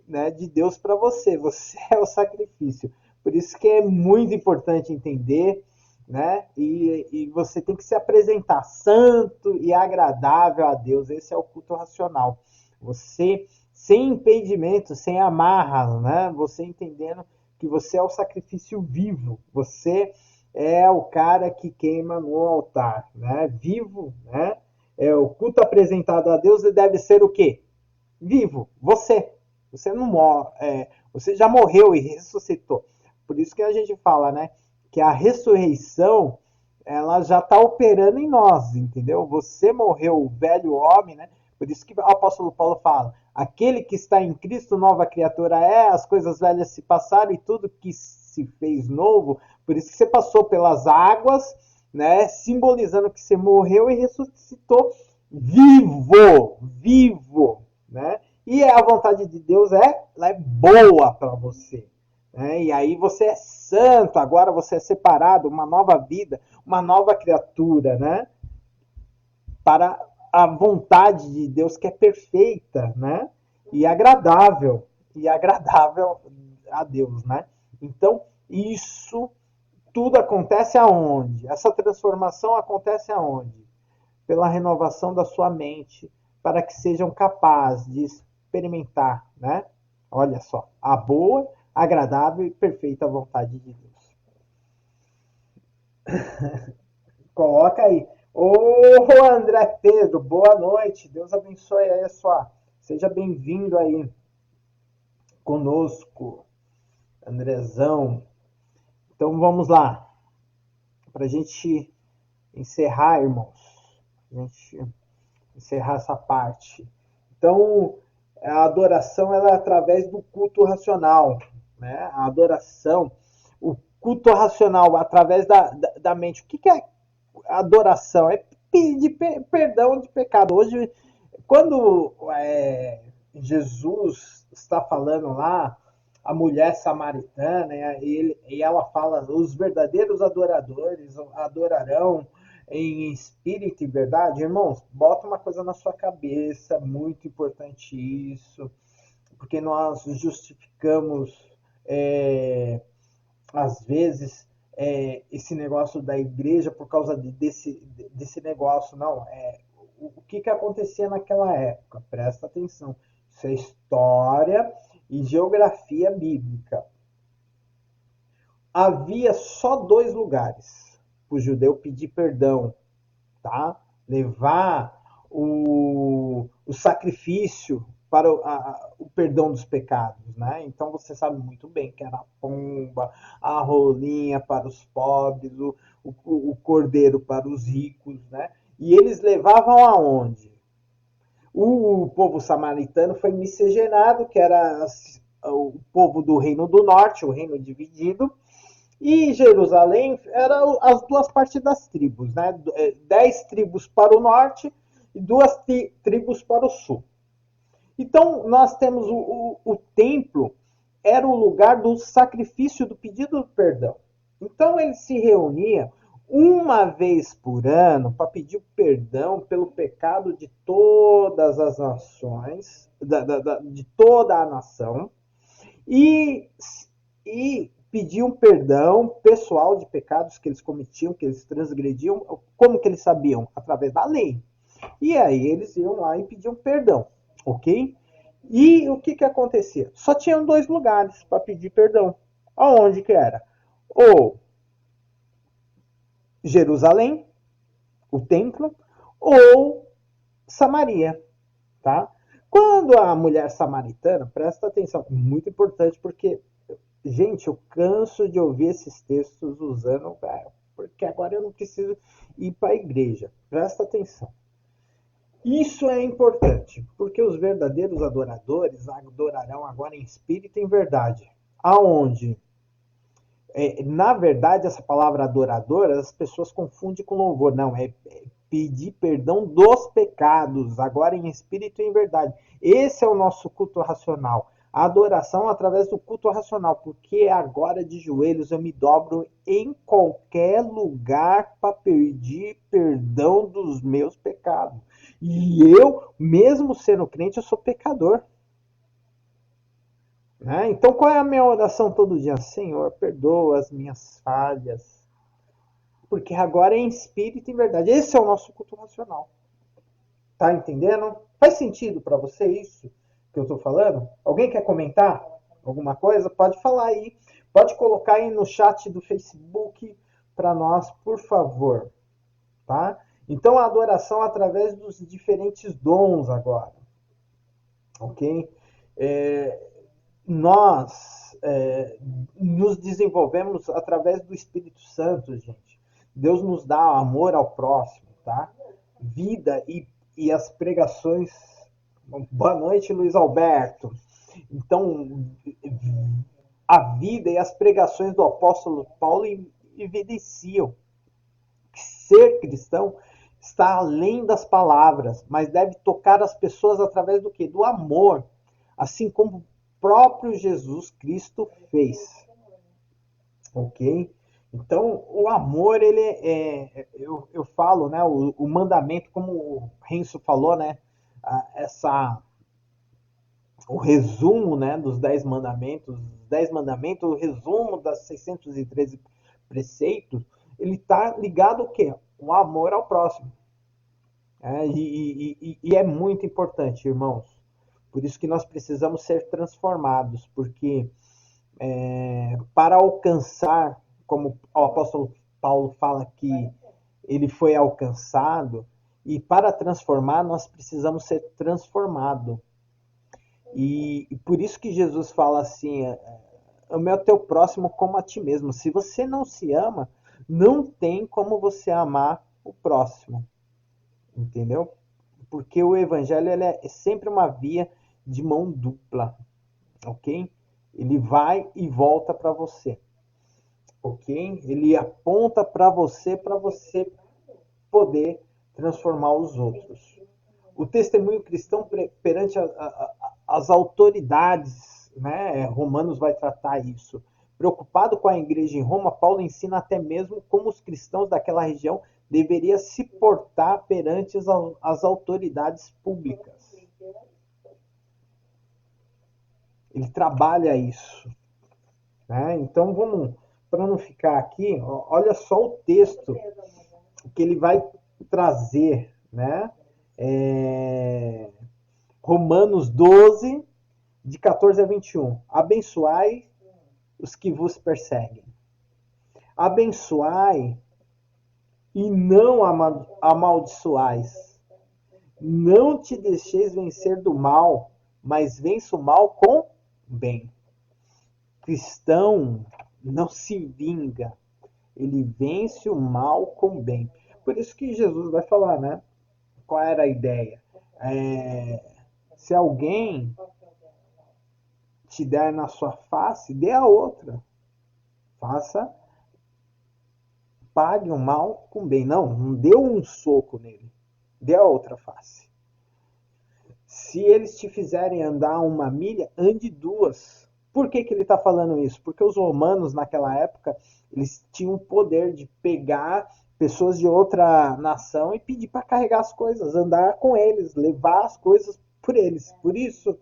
né, de Deus para você. Você é o sacrifício. Por isso que é muito importante entender, né? E você tem que se apresentar santo e agradável a Deus. Esse é o culto racional. Você, sem impedimento, sem amarras, né? Você entendendo que você é o sacrifício vivo. Você é o cara que queima no altar, né? Vivo, né? O culto apresentado a Deus deve ser o quê? Vivo. Você. Você não morre. Você já morreu e ressuscitou. Por isso que a gente fala, né? Que a ressurreição ela já está operando em nós, entendeu? Você morreu, o velho homem, né? Por isso que o apóstolo Paulo fala: aquele que está em Cristo, nova criatura é, as coisas velhas se passaram e tudo que se fez novo. Por isso que você passou pelas águas, né? Simbolizando que você morreu e ressuscitou vivo, vivo, né? E a vontade de Deus ela é boa para você. Né? E aí você é santo, agora você é separado, uma nova vida, uma nova criatura, né? Para a vontade de Deus que é perfeita, né? E agradável a Deus, né? Então, isso tudo acontece aonde? Essa transformação acontece aonde? Pela renovação da sua mente, para que sejam capazes de experimentar, né? Olha só, a boa, agradável e perfeita vontade de Deus. Coloca aí. Ô, André Pedro, boa noite. Deus abençoe aí a sua. Seja bem-vindo aí conosco, Andrezão. Então vamos lá. Para a gente encerrar, irmãos. A gente encerrar essa parte. Então, a adoração ela é através do culto racional, né? A adoração, o culto racional através da mente. O que é adoração? É pedir perdão de pecado. Hoje, quando Jesus está falando lá, a mulher samaritana, e ela fala, os verdadeiros adoradores adorarão em espírito e verdade. Irmãos, bota uma coisa na sua cabeça, muito importante isso, porque nós justificamos, às vezes, esse negócio da igreja por causa desse negócio. Não, o que acontecia naquela época? Presta atenção. Isso é história e geografia bíblica. Havia só 2 lugares para o judeu pedir perdão, tá? Levar o sacrifício para o perdão dos pecados, né? Então você sabe muito bem que era a pomba, a rolinha para os pobres, o cordeiro para os ricos, né? E eles levavam aonde? O povo samaritano foi miscigenado, que era o povo do Reino do Norte, o reino dividido, e Jerusalém era as 2 partes das tribos, né? 10 tribos para o norte e 2 tribos para o sul. Então, nós temos o templo, era o lugar do sacrifício, do pedido de perdão. Então, eles se reuniam uma vez por ano para pedir perdão pelo pecado de todas as nações, de toda a nação, e pediam perdão pessoal de pecados que eles cometiam, que eles transgrediam. Como que eles sabiam? Através da lei. E aí eles iam lá e pediam perdão, ok? E o que que acontecia? Só tinham dois lugares para pedir perdão. Aonde que era? Ou Jerusalém, o templo, ou Samaria, tá? Quando a mulher samaritana, presta atenção, muito importante porque, gente, eu canso de ouvir esses textos usando, porque agora eu não preciso ir para a igreja. Presta atenção. Isso é importante, porque os verdadeiros adoradores adorarão agora em espírito e em verdade. Aonde? Na verdade, essa palavra adorador, as pessoas confundem com louvor. Não, é pedir perdão dos pecados, agora em espírito e em verdade. Esse é o nosso culto racional. A adoração através do culto racional, porque agora de joelhos eu me dobro em qualquer lugar para pedir perdão dos meus pecados. E eu, mesmo sendo crente, eu sou pecador. Né? Então, qual é a minha oração todo dia? Senhor, perdoa as minhas falhas. Porque agora é em espírito e em verdade. Esse é o nosso culto racional. Tá entendendo? Faz sentido para você isso que eu estou falando? Alguém quer comentar alguma coisa? Pode falar aí. Pode colocar aí no chat do Facebook para nós, por favor. Tá? Então, a adoração através dos diferentes dons agora. Ok? Nós nos desenvolvemos através do Espírito Santo, gente. Deus nos dá amor ao próximo, tá? Vida e as pregações. Boa noite, Luiz Alberto. Então, a vida e as pregações do apóstolo Paulo evidenciam que ser cristão está além das palavras, mas deve tocar as pessoas através do quê? Do amor, assim como o próprio Jesus Cristo fez. Ok? Então, o amor, ele eu falo, né? O mandamento, como o Renzo falou, né? O resumo, né? Dos 10 mandamentos, o resumo das 613 preceitos, ele está ligado ao quê? O amor ao próximo. E é muito importante, irmãos. Por isso que nós precisamos ser transformados, porque para alcançar, como o apóstolo Paulo fala que ele foi alcançado, e para transformar nós precisamos ser transformados. E por isso que Jesus fala assim: ame o teu próximo como a ti mesmo. Se você não se ama, não tem como você amar o próximo. Entendeu? Porque o evangelho ele é sempre uma via de mão dupla, ok? Ele vai e volta para você, ok? Ele aponta para você poder transformar os outros. O testemunho cristão perante as autoridades, né? Romanos vai tratar isso. Preocupado com a igreja em Roma, Paulo ensina até mesmo como os cristãos daquela região deveriam se portar perante as autoridades públicas. Ele trabalha isso. Né? Então vamos, para não ficar aqui, olha só o texto que ele vai trazer, né? Romanos 12, de 14 a 21. Abençoai os que vos perseguem. Abençoai e não amaldiçoais. Não te deixeis vencer do mal, mas vença o mal com bem. Cristão não se vinga, ele vence o mal com bem. Por isso que Jesus vai falar, né? Qual era a ideia? Se alguém te der na sua face, dê a outra. Faça, pague o mal com bem. Não dê um soco nele. Dê a outra face. Se eles te fizerem andar uma milha, ande duas. Por que ele está falando isso? Porque os romanos, naquela época, eles tinham o poder de pegar pessoas de outra nação e pedir para carregar as coisas, andar com eles, levar as coisas por eles. Por isso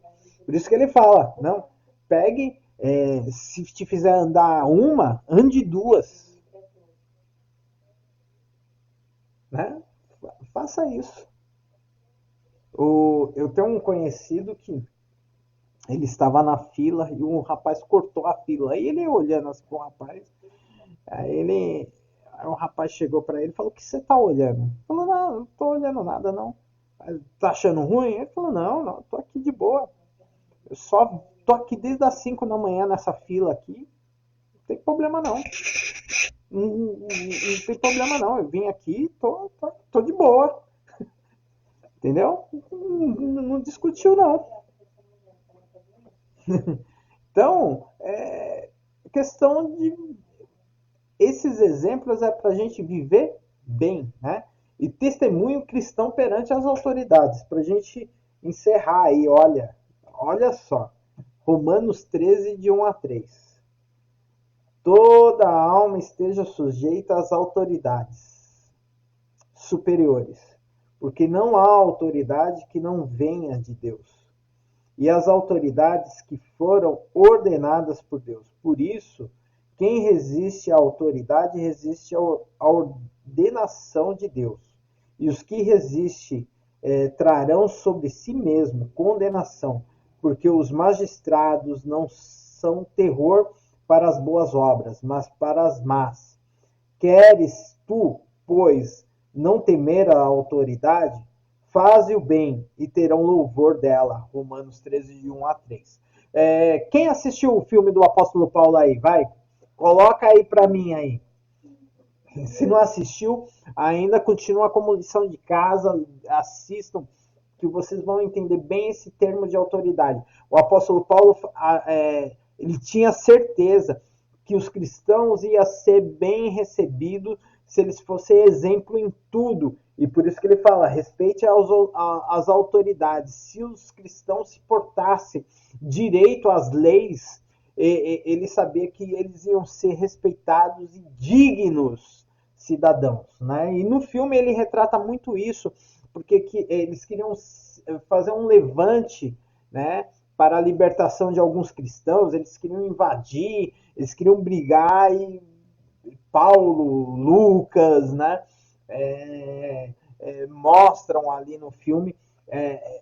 que ele fala, não, pegue, se te fizer andar uma, ande duas. Né? Faça isso. Eu tenho um conhecido que Ele estava na fila e um rapaz cortou a fila. Aí ele olhando assim pro rapaz, aí o rapaz chegou para ele e falou: "O que você tá olhando?" Ele falou: "Não, não tô olhando nada não." "Tá achando ruim?" Ele falou: "Não, não, tô aqui de boa. Eu só tô aqui desde as 5 da manhã nessa fila aqui. Não tem problema não. Não tem problema não. Eu vim aqui, tô de boa." Entendeu? Não discutiu não. Então, é questão de esses exemplos é para a gente viver bem, né? E testemunho cristão perante as autoridades. Para a gente encerrar aí, olha só. Romanos 13, de 1 a 3. Toda alma esteja sujeita às autoridades superiores, porque não há autoridade que não venha de Deus, e as autoridades que foram ordenadas por Deus. Por isso, quem resiste à autoridade resiste à ordenação de Deus. E os que resistem trarão sobre si mesmo condenação, porque os magistrados não são terror para as boas obras, mas para as más. Queres tu, pois, não temer a autoridade? Faze o bem e terão louvor dela. Romanos 13, de 1 a 3. Quem assistiu o filme do apóstolo Paulo aí? Vai, coloca aí para mim aí. Se não assistiu, ainda continua como lição de casa, assistam, que vocês vão entender bem esse termo de autoridade. O apóstolo Paulo, ele tinha certeza que os cristãos iam ser bem recebidos se eles fossem exemplo em tudo. E por isso que ele fala, respeite as autoridades. Se os cristãos se portassem direito às leis, ele sabia que eles iam ser respeitados e dignos cidadãos, né? E no filme ele retrata muito isso, porque eles queriam fazer um levante, né, para a libertação de alguns cristãos, eles queriam invadir, eles queriam brigar e Paulo, Lucas, né, mostram ali no filme é,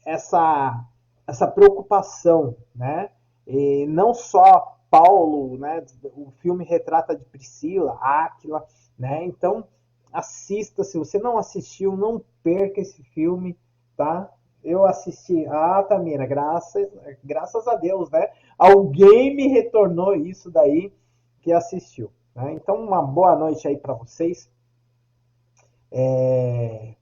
essa, essa preocupação, né? E não só Paulo, né? O filme retrata de Priscila, Áquila, né? Então assista, se você não assistiu, não perca esse filme, tá? Eu assisti. Ah, Tamira, graças a Deus, né? Alguém me retornou isso daí que assistiu. Né? Então, uma boa noite aí para vocês. É,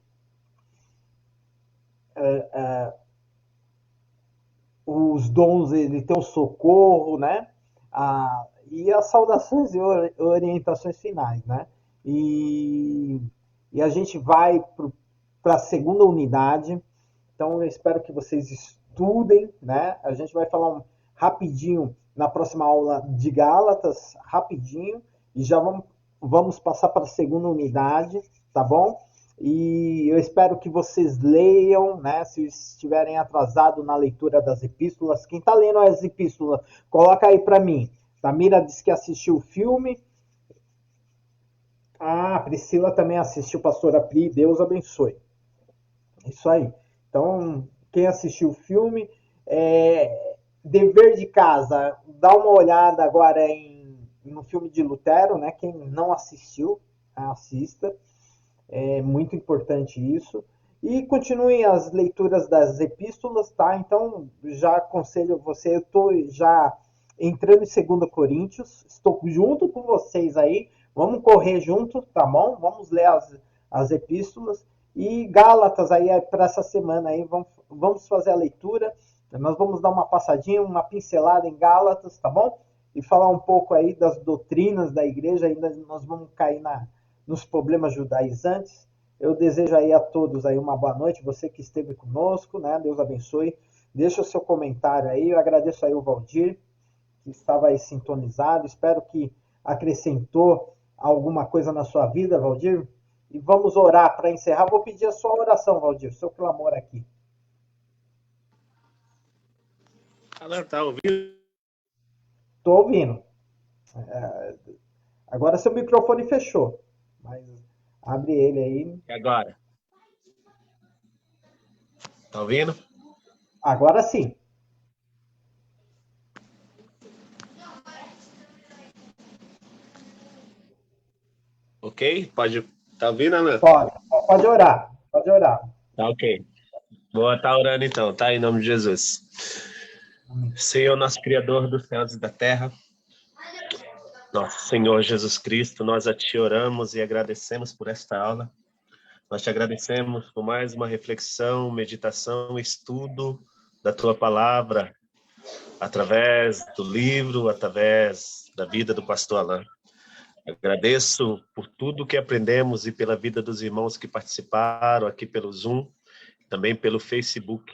os dons, ele tem o socorro, né? E as saudações e orientações finais, né? E, e a gente vai para a segunda unidade. Então, eu espero que vocês estudem, né? A gente vai falar rapidinho na próxima aula de Gálatas, rapidinho, e já vamos passar para a segunda unidade, tá bom? E eu espero que vocês leiam, né? Se estiverem atrasados na leitura das epístolas, quem está lendo as epístolas, coloca aí para mim. Tamira disse que assistiu o filme. Ah, a Priscila também assistiu, pastora Pri, Deus abençoe. Isso aí. Então, quem assistiu o filme, dever de casa, dá uma olhada agora no filme de Lutero, né? Quem não assistiu, assista. É muito importante isso. E continuem as leituras das epístolas, tá? Então, já aconselho você, eu estou já entrando em 2 Coríntios, estou junto com vocês aí, vamos correr junto, tá bom? Vamos ler as epístolas. E Gálatas aí para essa semana aí, vamos fazer a leitura, nós vamos dar uma passadinha, uma pincelada em Gálatas, tá bom? E falar um pouco aí das doutrinas da igreja, ainda nós vamos cair nos problemas judaizantes. Eu desejo aí a todos aí uma boa noite, você que esteve conosco, né? Deus abençoe. Deixa o seu comentário aí, eu agradeço aí o Valdir, que estava aí sintonizado, espero que acrescentou alguma coisa na sua vida, Valdir. E vamos orar para encerrar. Vou pedir a sua oração, Valdir, seu clamor aqui. Alan, tá ouvindo? Estou ouvindo. Agora seu microfone fechou, mas abre ele aí. E agora? Tá ouvindo? Agora sim. Ok? Tá ouvindo, Alan? Pode orar, pode orar. Tá ok. Vou estar orando então, tá? Em nome de Jesus. Amém. Senhor, nosso Criador dos céus e da terra, nosso Senhor Jesus Cristo, nós a Ti oramos e agradecemos por esta aula. Nós te agradecemos por mais uma reflexão, meditação, estudo da Tua Palavra, através do livro, através da vida do pastor Alan. Agradeço por tudo que aprendemos e pela vida dos irmãos que participaram aqui pelo Zoom, também pelo Facebook.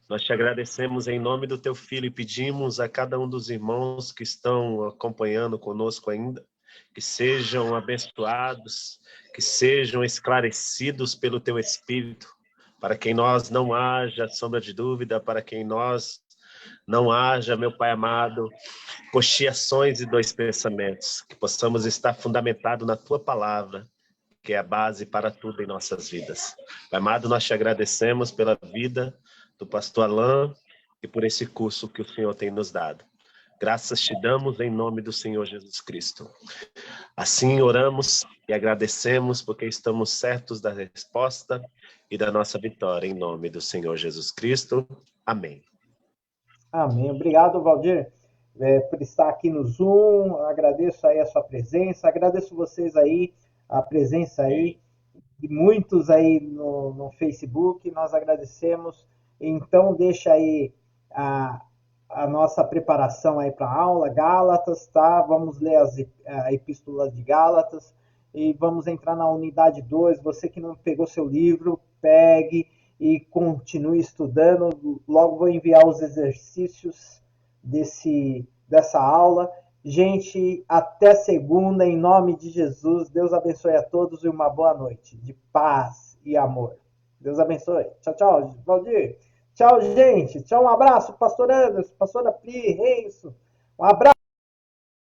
Nós te agradecemos em nome do Teu Filho e pedimos a cada um dos irmãos que estão acompanhando conosco ainda, que sejam abençoados, que sejam esclarecidos pelo Teu Espírito, para que em nós não haja sombra de dúvida, para que em nós não haja, meu Pai amado, cocheações e dois pensamentos, que possamos estar fundamentados na Tua Palavra, que é a base para tudo em nossas vidas. Pai amado, nós te agradecemos pela vida do pastor Alan e por esse curso que o Senhor tem nos dado. Graças te damos em nome do Senhor Jesus Cristo. Assim oramos e agradecemos porque estamos certos da resposta e da nossa vitória em nome do Senhor Jesus Cristo. Amém. Amém. Obrigado, Valdir, por estar aqui no Zoom. Agradeço aí a sua presença. Agradeço vocês aí, a presença aí, e muitos aí no Facebook. Nós agradecemos. Então, deixa aí a nossa preparação aí para a aula, Gálatas, tá? Vamos ler a epístola de Gálatas e vamos entrar na unidade 2. Você que não pegou seu livro, pegue e continue estudando. Logo vou enviar os exercícios dessa aula. Gente, até segunda, em nome de Jesus. Deus abençoe a todos e uma boa noite de paz e amor. Deus abençoe. Tchau, tchau, Valdir. Tchau, gente. Tchau, um abraço, pastor Anderson, pastora Pri, Renzo. Um abraço.